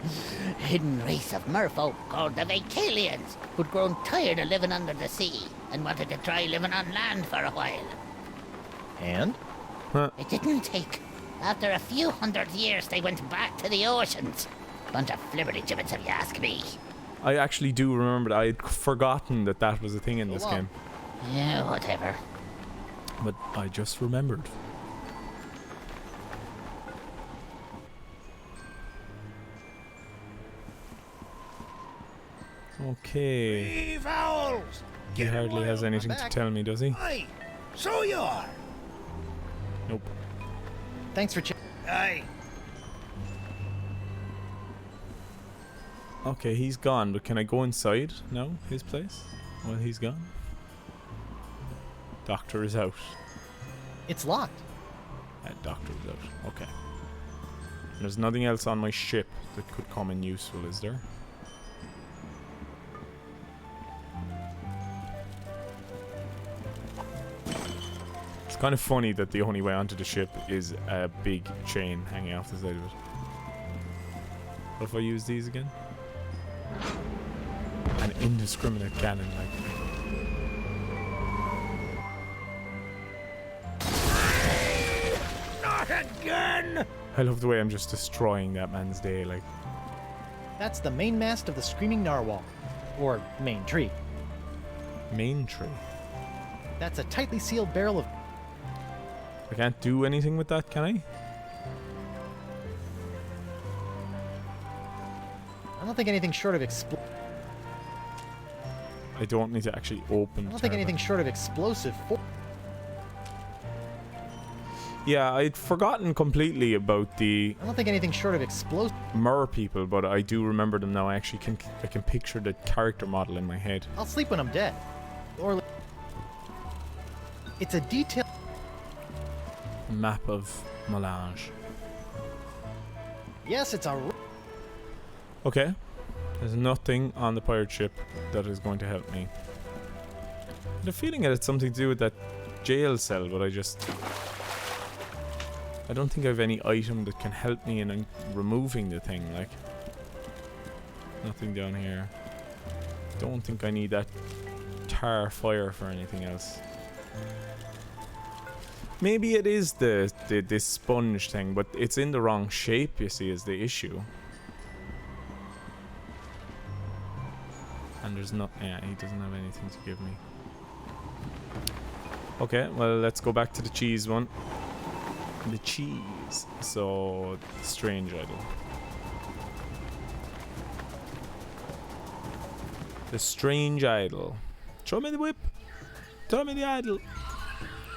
hidden race of merfolk called the Vacalians, who'd grown tired of living under the sea and wanted to try living on land for a while. And? It didn't take. After a few hundred years, they went back to the oceans. Bunch of flibbertigibbets, if you ask me. I actually do remember that. I'd forgotten that that was a thing in this Go on. game. Yeah, whatever. But I just remembered. Okay. Brave owls! He hardly has anything to back. tell me, does he? Aye, so you are. Nope. Thanks for Aye. Okay, he's gone, but can I go inside now, his place? Well, he's gone. Doctor is out. It's locked. Doctor is out. Okay. There's nothing else on my ship that could come in useful, is there? It's kind of funny that the only way onto the ship is a big chain hanging off the side of it. What if I use these again? An indiscriminate cannon, like. Not again! I love the way I'm just destroying that man's day, like. That's the main mast of the Screaming Narwhal. Or main tree. Main tree. That's a tightly sealed barrel of... I can't do anything with that, can I? I don't think anything short of I don't need to actually open I the don't think anything turbine. short of explosive Yeah, I'd forgotten completely about the I don't think anything short of explosive... mer people, but I do remember them now. I can picture the character model in my head. I'll sleep when I'm dead. Or... It's a detail... Map of Melange. Yes, it's a... Okay. There's nothing on the pirate ship that is going to help me. I had a feeling it had something to do with that jail cell, but I don't think I have any item that can help me in removing the thing, like. Nothing down here. Don't think I need that tar fire for anything else. Maybe it is this sponge thing, but it's in the wrong shape, you see, is the issue. And there's not... Yeah, he doesn't have anything to give me. Okay, well, let's go back to the cheese one. The cheese. So, strange idol. The strange idol. Show me the whip. Throw me the idol.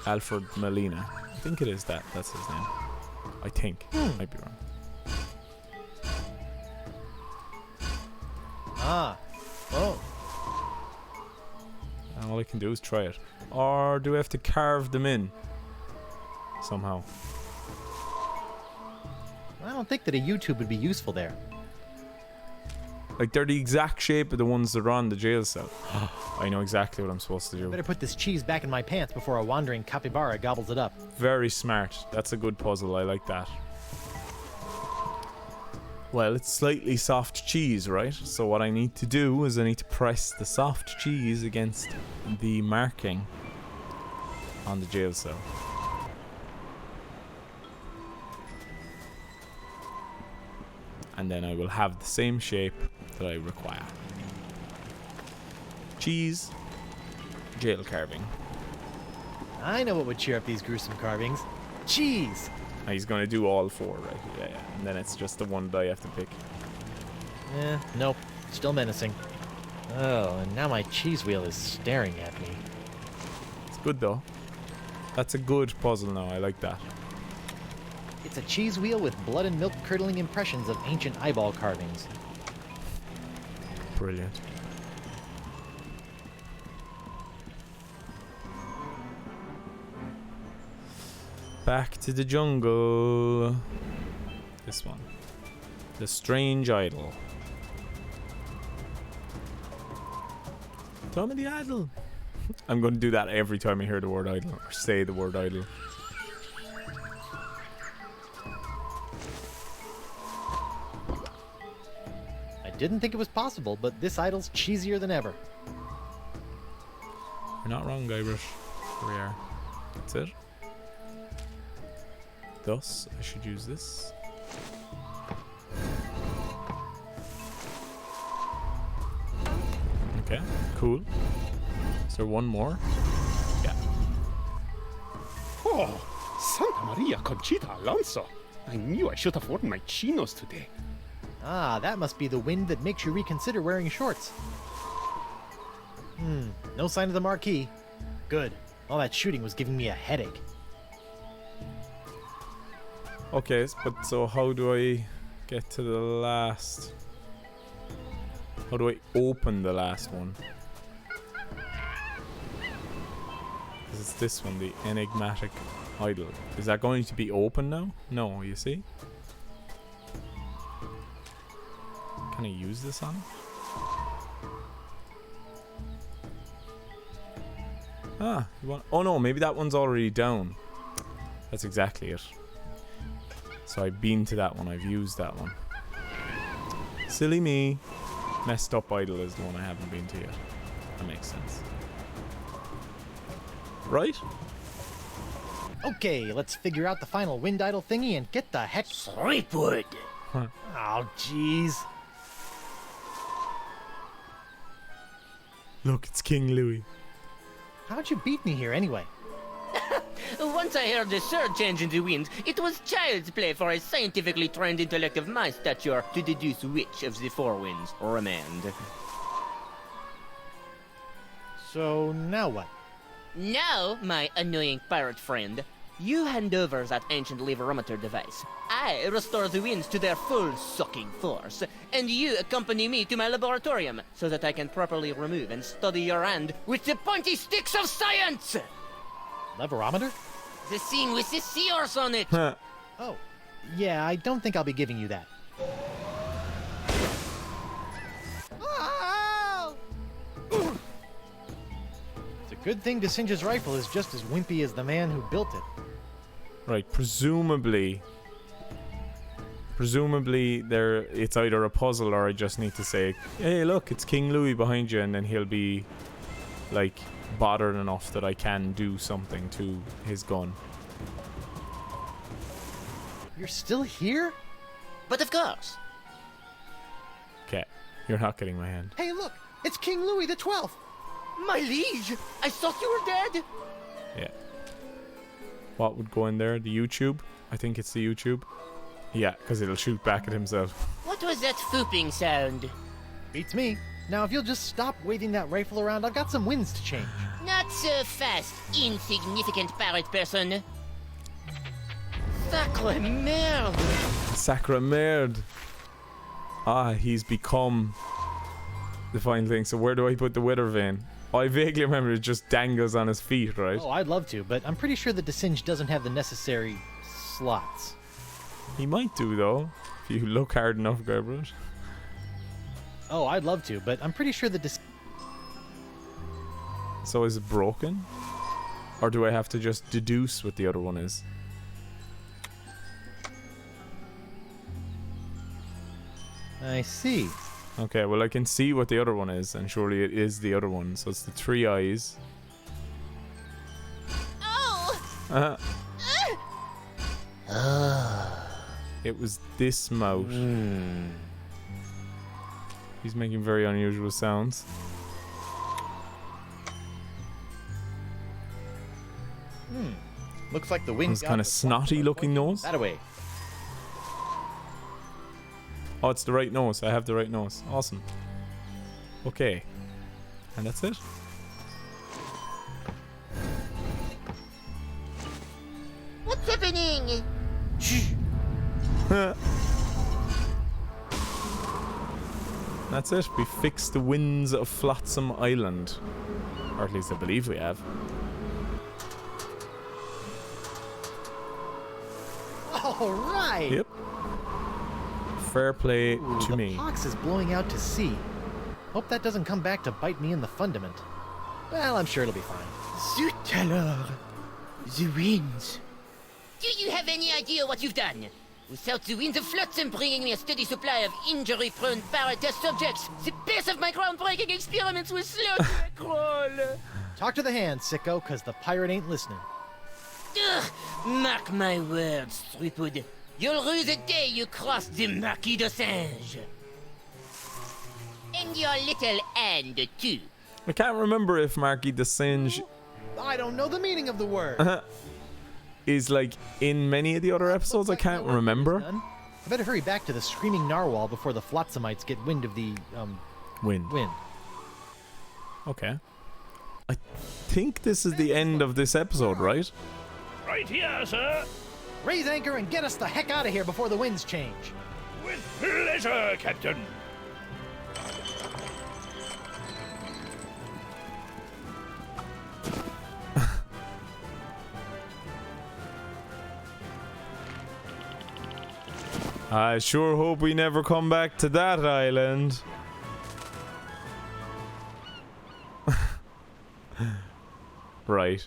Alfred Molina. I think it is that. That's his name. I think. Might be wrong. Ah. Oh. And all I can do is try it. Or do I have to carve them in? Somehow. I don't think that a YouTube would be useful there. Like, they're the exact shape of the ones that are on the jail cell. I know exactly what I'm supposed to do. Better put this cheese back in my pants before a wandering capybara gobbles it up. Very smart. That's a good puzzle. I like that. Well, it's slightly soft cheese, right? So what I need to do is I need to press the soft cheese against the marking on the jail cell. And then I will have the same shape that I require. Cheese, jail carving. I know what would cheer up these gruesome carvings. Cheese! And he's going to do all four, right? Yeah. And then it's just the one that I have to pick. Nope. Still menacing. Oh, and now my cheese wheel is staring at me. It's good though. That's a good puzzle now. I like that. It's a cheese wheel with blood and milk curdling impressions of ancient eyeball carvings. Brilliant. Back to the jungle. This one. The strange idol. Tell me the idol. I'm going to do that every time I hear the word idol or say the word idol. I didn't think it was possible, but this idol's cheesier than ever. You're not wrong, Guybrush. Here we are. That's it. Thus, I should use this. Okay, cool. Is there one more? Yeah. Oh, Santa Maria Conchita Alonso. I knew I should have worn my chinos today. Ah, that must be the wind that makes you reconsider wearing shorts. No sign of the marquee. Good. All that shooting was giving me a headache. Okay, but so how do I get to the last? How do I open the last one? This is this one, the enigmatic idol. Is that going to be open now? No, you see? Can I use this on it? Ah, you want... Oh no, maybe that one's already down. That's exactly it. So I've been to that one, I've used that one. Silly me. Messed up idol is the one I haven't been to yet. That makes sense. Right? Okay, let's figure out the final wind idol thingy and get the heck... Threepwood. Oh, jeez. Look, it's King Louis. How'd you beat me here anyway? Once I heard the surge change in the winds, it was child's play for a scientifically trained intellect of my stature to deduce which of the four winds remained. So, now what? Now, my annoying pirate friend, you hand over that ancient leverometer device. I restore the winds to their full sucking force, and you accompany me to my laboratorium so that I can properly remove and study your hand with the pointy sticks of science! Leverometer? The scene with the seahorse on it! Oh, yeah, I don't think I'll be giving you that. Oh! It's a good thing DeSinge's rifle is just as wimpy as the man who built it. Right, presumably there it's either a puzzle or I just need to say, hey look, it's King Louis behind you, and then he'll be like bothered enough that I can do something to his gun. You're still here? But of course. Okay, you're not getting my hand. Hey, look! It's King Louis the 12th! My liege, I thought you were dead. Yeah. What would go in there? The YouTube? I think it's the YouTube. Yeah, because it'll shoot back at himself. What was that fooping sound? Beats me. Now, if you'll just stop waving that rifle around, I've got some winds to change. Not so fast, insignificant pirate person. Sacre merde! Sacre merde. Ah, he's become the fine thing. So where do I put the wither vein? I vaguely remember it just dangles on his feet, right? Oh, I'd love to, but I'm pretty sure that DeSinge doesn't have the necessary slots. He might do, though, if you look hard enough, Guybrush. Oh, I'd love to, but I'm pretty sure that So is it broken? Or do I have to just deduce what the other one is? I see. Okay, well I can see what the other one is, and surely it is the other one. So it's the 3 eyes. Oh! It was this mouth. He's making very unusual sounds. Looks like the wind. It's kind of snotty looking nose. That away. Oh, it's the right nose. I have the right nose. Awesome. Okay. And that's it? What's happening? That's it. We fixed the winds of Flotsam Island. Or at least I believe we have. All right. Yep. Fair play to the me. pox is blowing out to sea. Hope that doesn't come back to bite me in the fundament. Well, I'm sure it'll be fine. Zut alors! The winds. Do you have any idea what you've done? Without the winds of Flotsam bringing me a steady supply of injury-prone pirate test subjects, the pace of my groundbreaking experiments will slow to a crawl. Talk to the hand, sicko, because the pirate ain't listening. Ugh, mark my words, Threepwood. You'll rue the day you cross the Marquis de Singe. And your little hand, too. I can't remember if Marquis de Singe I don't know the meaning of the word. is like in many of the other episodes. I can't remember. Done. I better hurry back to the screaming narwhal before the Flotsamites get wind of the Wind. wind. Okay. I think this is the end of this episode, right? Right here, sir. Raise anchor and get us the heck out of here before the winds change. With pleasure, Captain. I sure hope we never come back to that island. Right.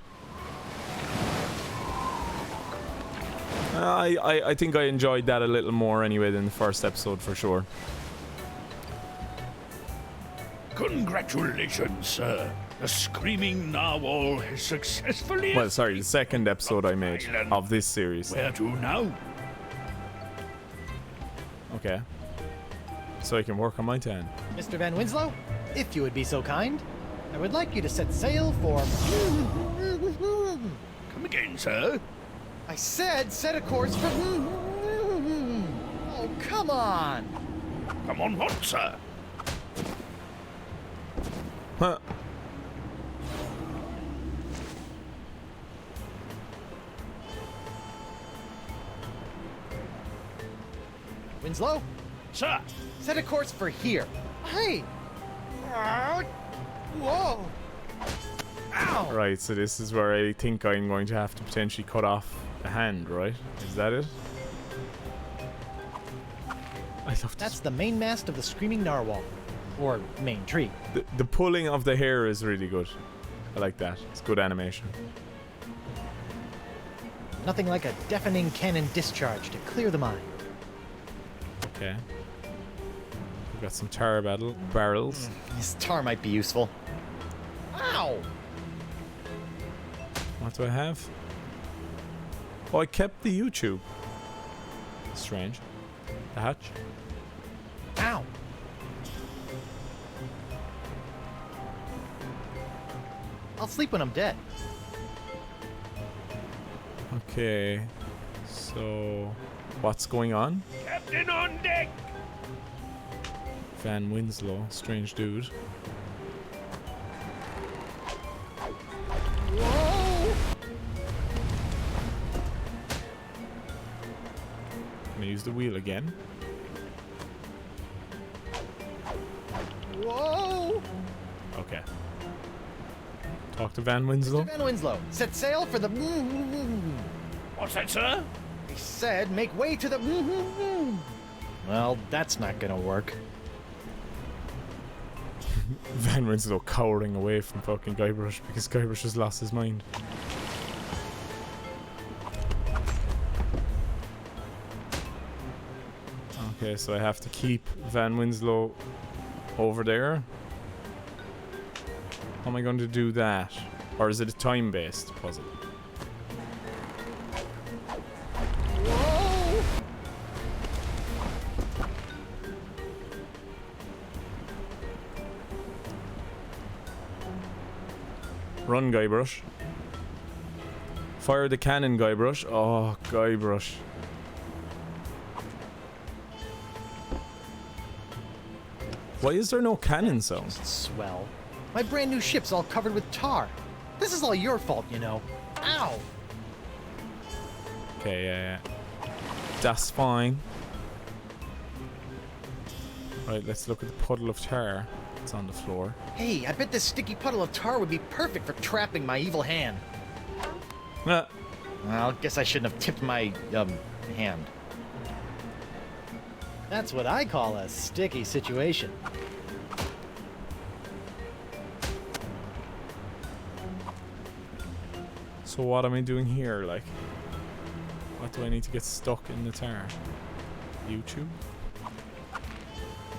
I think I enjoyed that a little more anyway than the first episode for sure. Congratulations, sir. The Screaming Narwhal has successfully... Well, sorry, the second episode I made of this series. Where to now? Okay. So I can work on my tan. Mr. Van Winslow, if you would be so kind, I would like you to set sail for... Come again, sir? I said set a course for... Oh, come on! Come on what, sir? Huh. Winslow, Sir! set a course for here. Hey! Whoa! Ow! Right, so this is where I think I'm going to have to potentially cut off a hand, right? Is that it? I love That's this. the main mast of the Screaming Narwhal. Or main tree. The pulling of the hair is really good. I like that. It's good animation. Nothing like a deafening cannon discharge to clear the mind. Okay. We've got some tar barrels. This tar might be useful. Ow! What do I have? Oh, I kept the YouTube. Strange. The hatch. Ow! I'll sleep when I'm dead. Okay. So, what's going on? Captain on deck! Van Winslow, strange dude. Whoa! Gonna use the wheel again. Whoa! Okay. Talk to Van Winslow. Van Winslow, set sail for the... What's that, sir? He said make way to the... Well, that's not gonna work. Van Winslow cowering away from fucking Guybrush because Guybrush has lost his mind. Okay, so I have to keep Van Winslow over there. How am I going to do that? Or is it a time-based puzzle? Whoa! Run, Guybrush. Fire the cannon, Guybrush. Oh, Guybrush. Why is there no cannon sound? Swell. My brand new ship's all covered with tar. This is all your fault, you know. Ow! Okay, yeah. That's fine. Right, let's look at the puddle of tar. It's on the floor. Hey, I bet this sticky puddle of tar would be perfect for trapping my evil hand. Ah, Well, guess I shouldn't have tipped my, hand. That's what I call a sticky situation. so what am I doing here? Like, what do I need to get stuck in the tar? YouTube?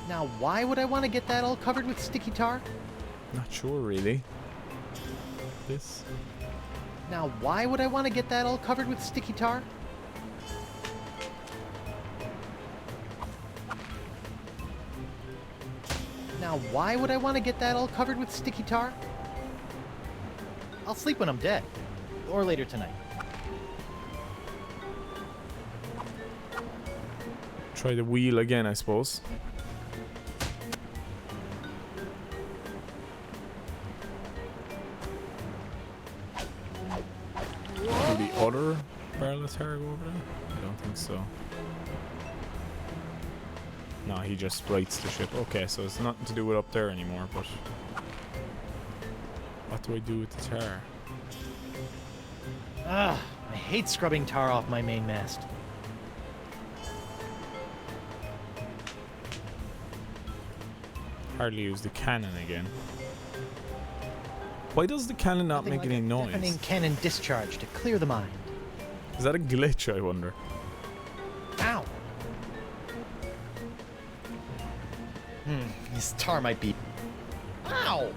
Now, why would I want to get that all covered with sticky tar? Not sure, really. This? Now, why would I want to get that all covered with sticky tar? Now, why would I want to get that all covered with sticky tar? I'll sleep when I'm dead. Or later tonight. Try the wheel again, I suppose. Do the other barrel of tar go over there? I don't think so. No, he just rights the ship. Okay, so it's nothing to do with up there anymore, but... what do I do with the tar? Ugh, I hate scrubbing tar off my main mast. Hardly use the cannon again. Why does the cannon not Nothing make like any a noise? deafening cannon discharge to clear the mind. Is that a glitch, I wonder? Ow! This tar might be... Ow!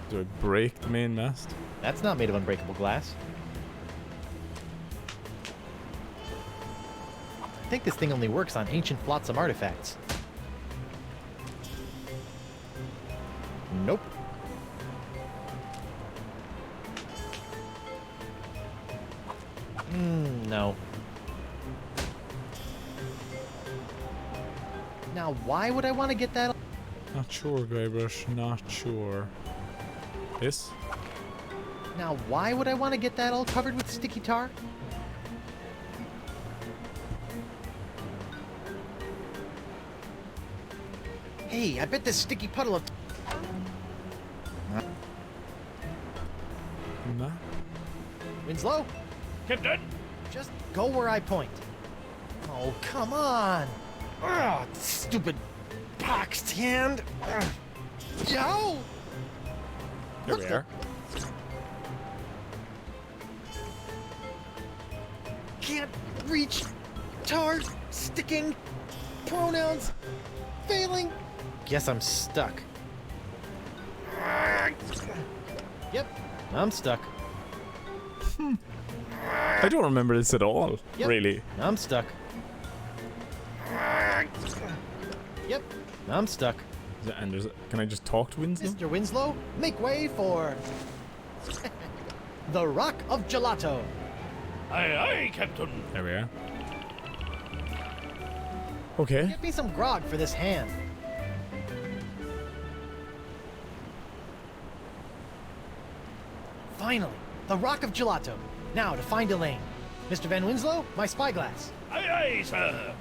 Do I break the main mast? That's not made of unbreakable glass. I think this thing only works on ancient flotsam artifacts. Nope. No. Now, why would I want to get that? Not sure, Guybrush. Not sure. This? Now, why would I want to get that all covered with sticky tar? Hey, I bet this sticky puddle of... Nah. Winslow, Captain! just go where I point. Oh, come on. Ugh, stupid boxed hand. Ugh. Yo! There we are. Can't reach. Tar, sticking, pronouns, failing. Guess I'm stuck. Yep, I'm stuck. I don't remember this at all, Yep. really. I'm stuck. Yep, I'm stuck. And there's... Can I just talk to Winslow? Mr. Winslow, make way for the Rock of Gelato. Aye, aye, Captain. There we are. Okay. Get me some grog for this hand. Finally, the Rock of Gelato. Now to find Elaine. Mr. Van Winslow, my spyglass. Aye, aye, sir.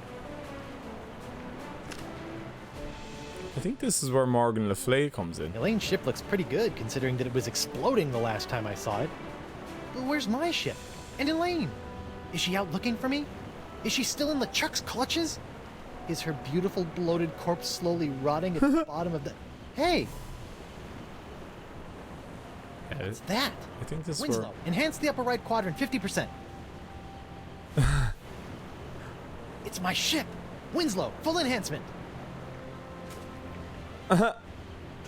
I think this is where Morgan Le Fay comes in. Elaine's ship looks pretty good considering that it was exploding the last time I saw it. But where's my ship? And Elaine? Is she out looking for me? Is she still in LeChuck's clutches? Is her beautiful bloated corpse slowly rotting at the bottom of the... Hey, what's that? I think this is Winslow, where... enhance the upper right quadrant 50%. It's my ship. Winslow, full enhancement.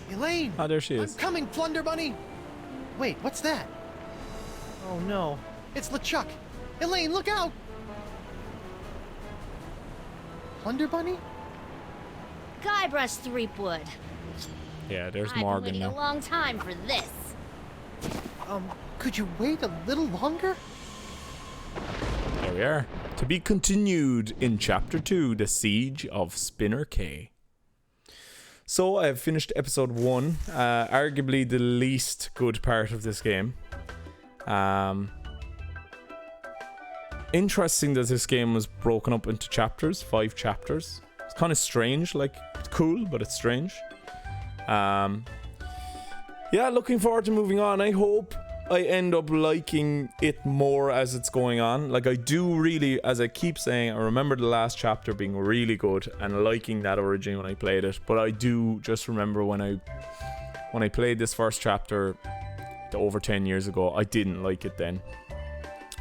Elaine! Oh, there she is. I'm coming, Plunder Bunny! Wait, what's that? Oh no, it's LeChuck! Elaine, look out! Plunder Bunny? Guybrush Threepwood. Yeah, there's I've been Morgan waiting a now. long time for this. Could you wait a little longer? There we are. To be continued in Chapter 2, The Siege of Spinner Cay. So, I've finished episode 1, arguably the least good part of this game. Interesting that this game was broken up into chapters, 5 chapters. It's kind of strange, like, it's cool, but it's strange. Yeah, looking forward to moving on. I hope I end up liking it more as it's going on. Like, I do really, as I keep saying, I remember the last chapter being really good and liking that origin when I played it. But I do just remember when I played this first chapter over 10 years ago, I didn't like it then.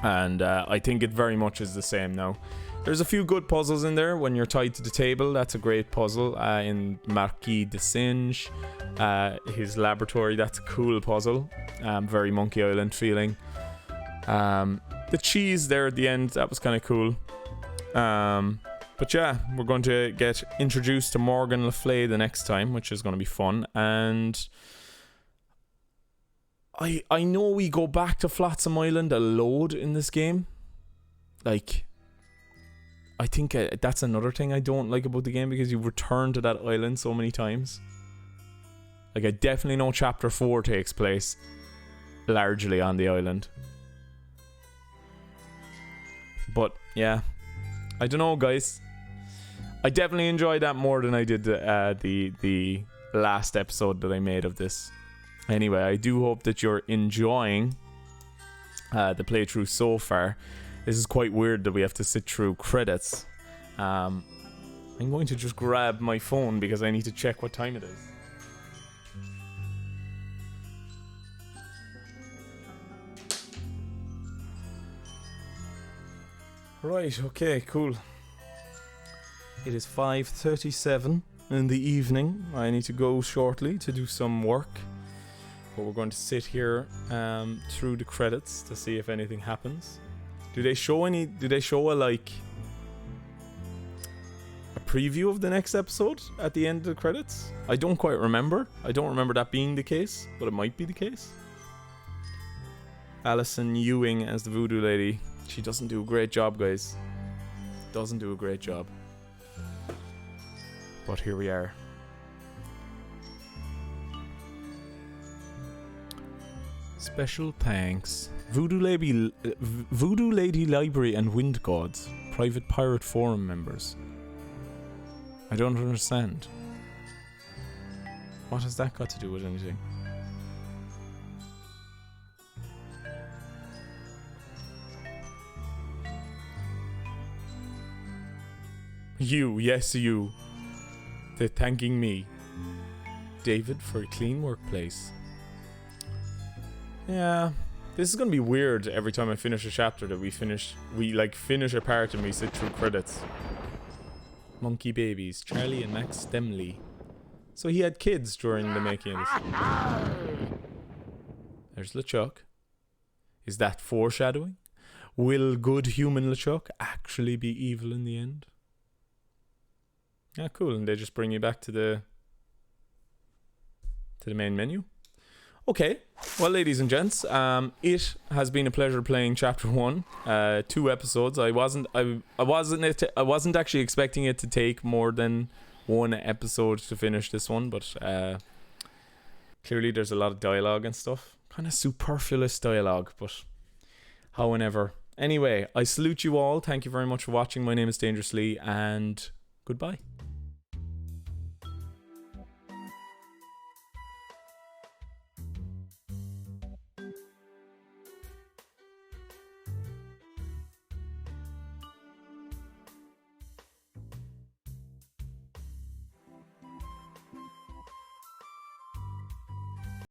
And I think it very much is the same now. There's a few good puzzles in there. When you're tied to the table, that's a great puzzle. In Marquis de Singe, his laboratory, that's a cool puzzle. Very Monkey Island feeling. The cheese there at the end, that was kind of cool. But yeah, we're going to get introduced to Morgan Le Fay the next time, which is going to be fun. And I know we go back to Flotsam Island a load in this game. Like, I think that's another thing I don't like about the game, because you return to that island so many times. Like, I definitely know Chapter 4 takes place largely on the island. But, yeah. I don't know, guys. I definitely enjoyed that more than I did the last episode that I made of this. Anyway, I do hope that you're enjoying the playthrough so far. This is quite weird that we have to sit through credits. I'm going to just grab my phone because I need to check what time it is. Right, okay, cool. It is 5:37 in the evening. I need to go shortly to do some work. But we're going to sit here through the credits to see if anything happens. Do they show a preview of the next episode at the end of the credits? I don't quite remember. I don't remember that being the case, but it might be the case. Alison Ewing as the voodoo lady. She doesn't do a great job, guys. Doesn't do a great job. But here we are. Special thanks. Voodoo Lady Library and Wind Gods. Private Pirate Forum members. I don't understand. What has that got to do with anything? You, yes you. They're thanking me. David for a clean workplace. Yeah, this is gonna be weird every time I finish a chapter that we finish a part and we sit through credits. Monkey babies, Charlie and Max Stemley. So he had kids during the making of this. There's LeChuck. Is that foreshadowing? Will good human LeChuck actually be evil in the end? Yeah, cool. And they just bring you back to the main menu. Okay. Well, ladies and gents, it has been a pleasure playing Chapter 1. 2 episodes. I wasn't actually expecting it to take more than 1 episode to finish this one, but clearly there's a lot of dialogue and stuff. Kind of superfluous dialogue, but however. Anyway, I salute you all. Thank you very much for watching. My name is Dangerously, and goodbye.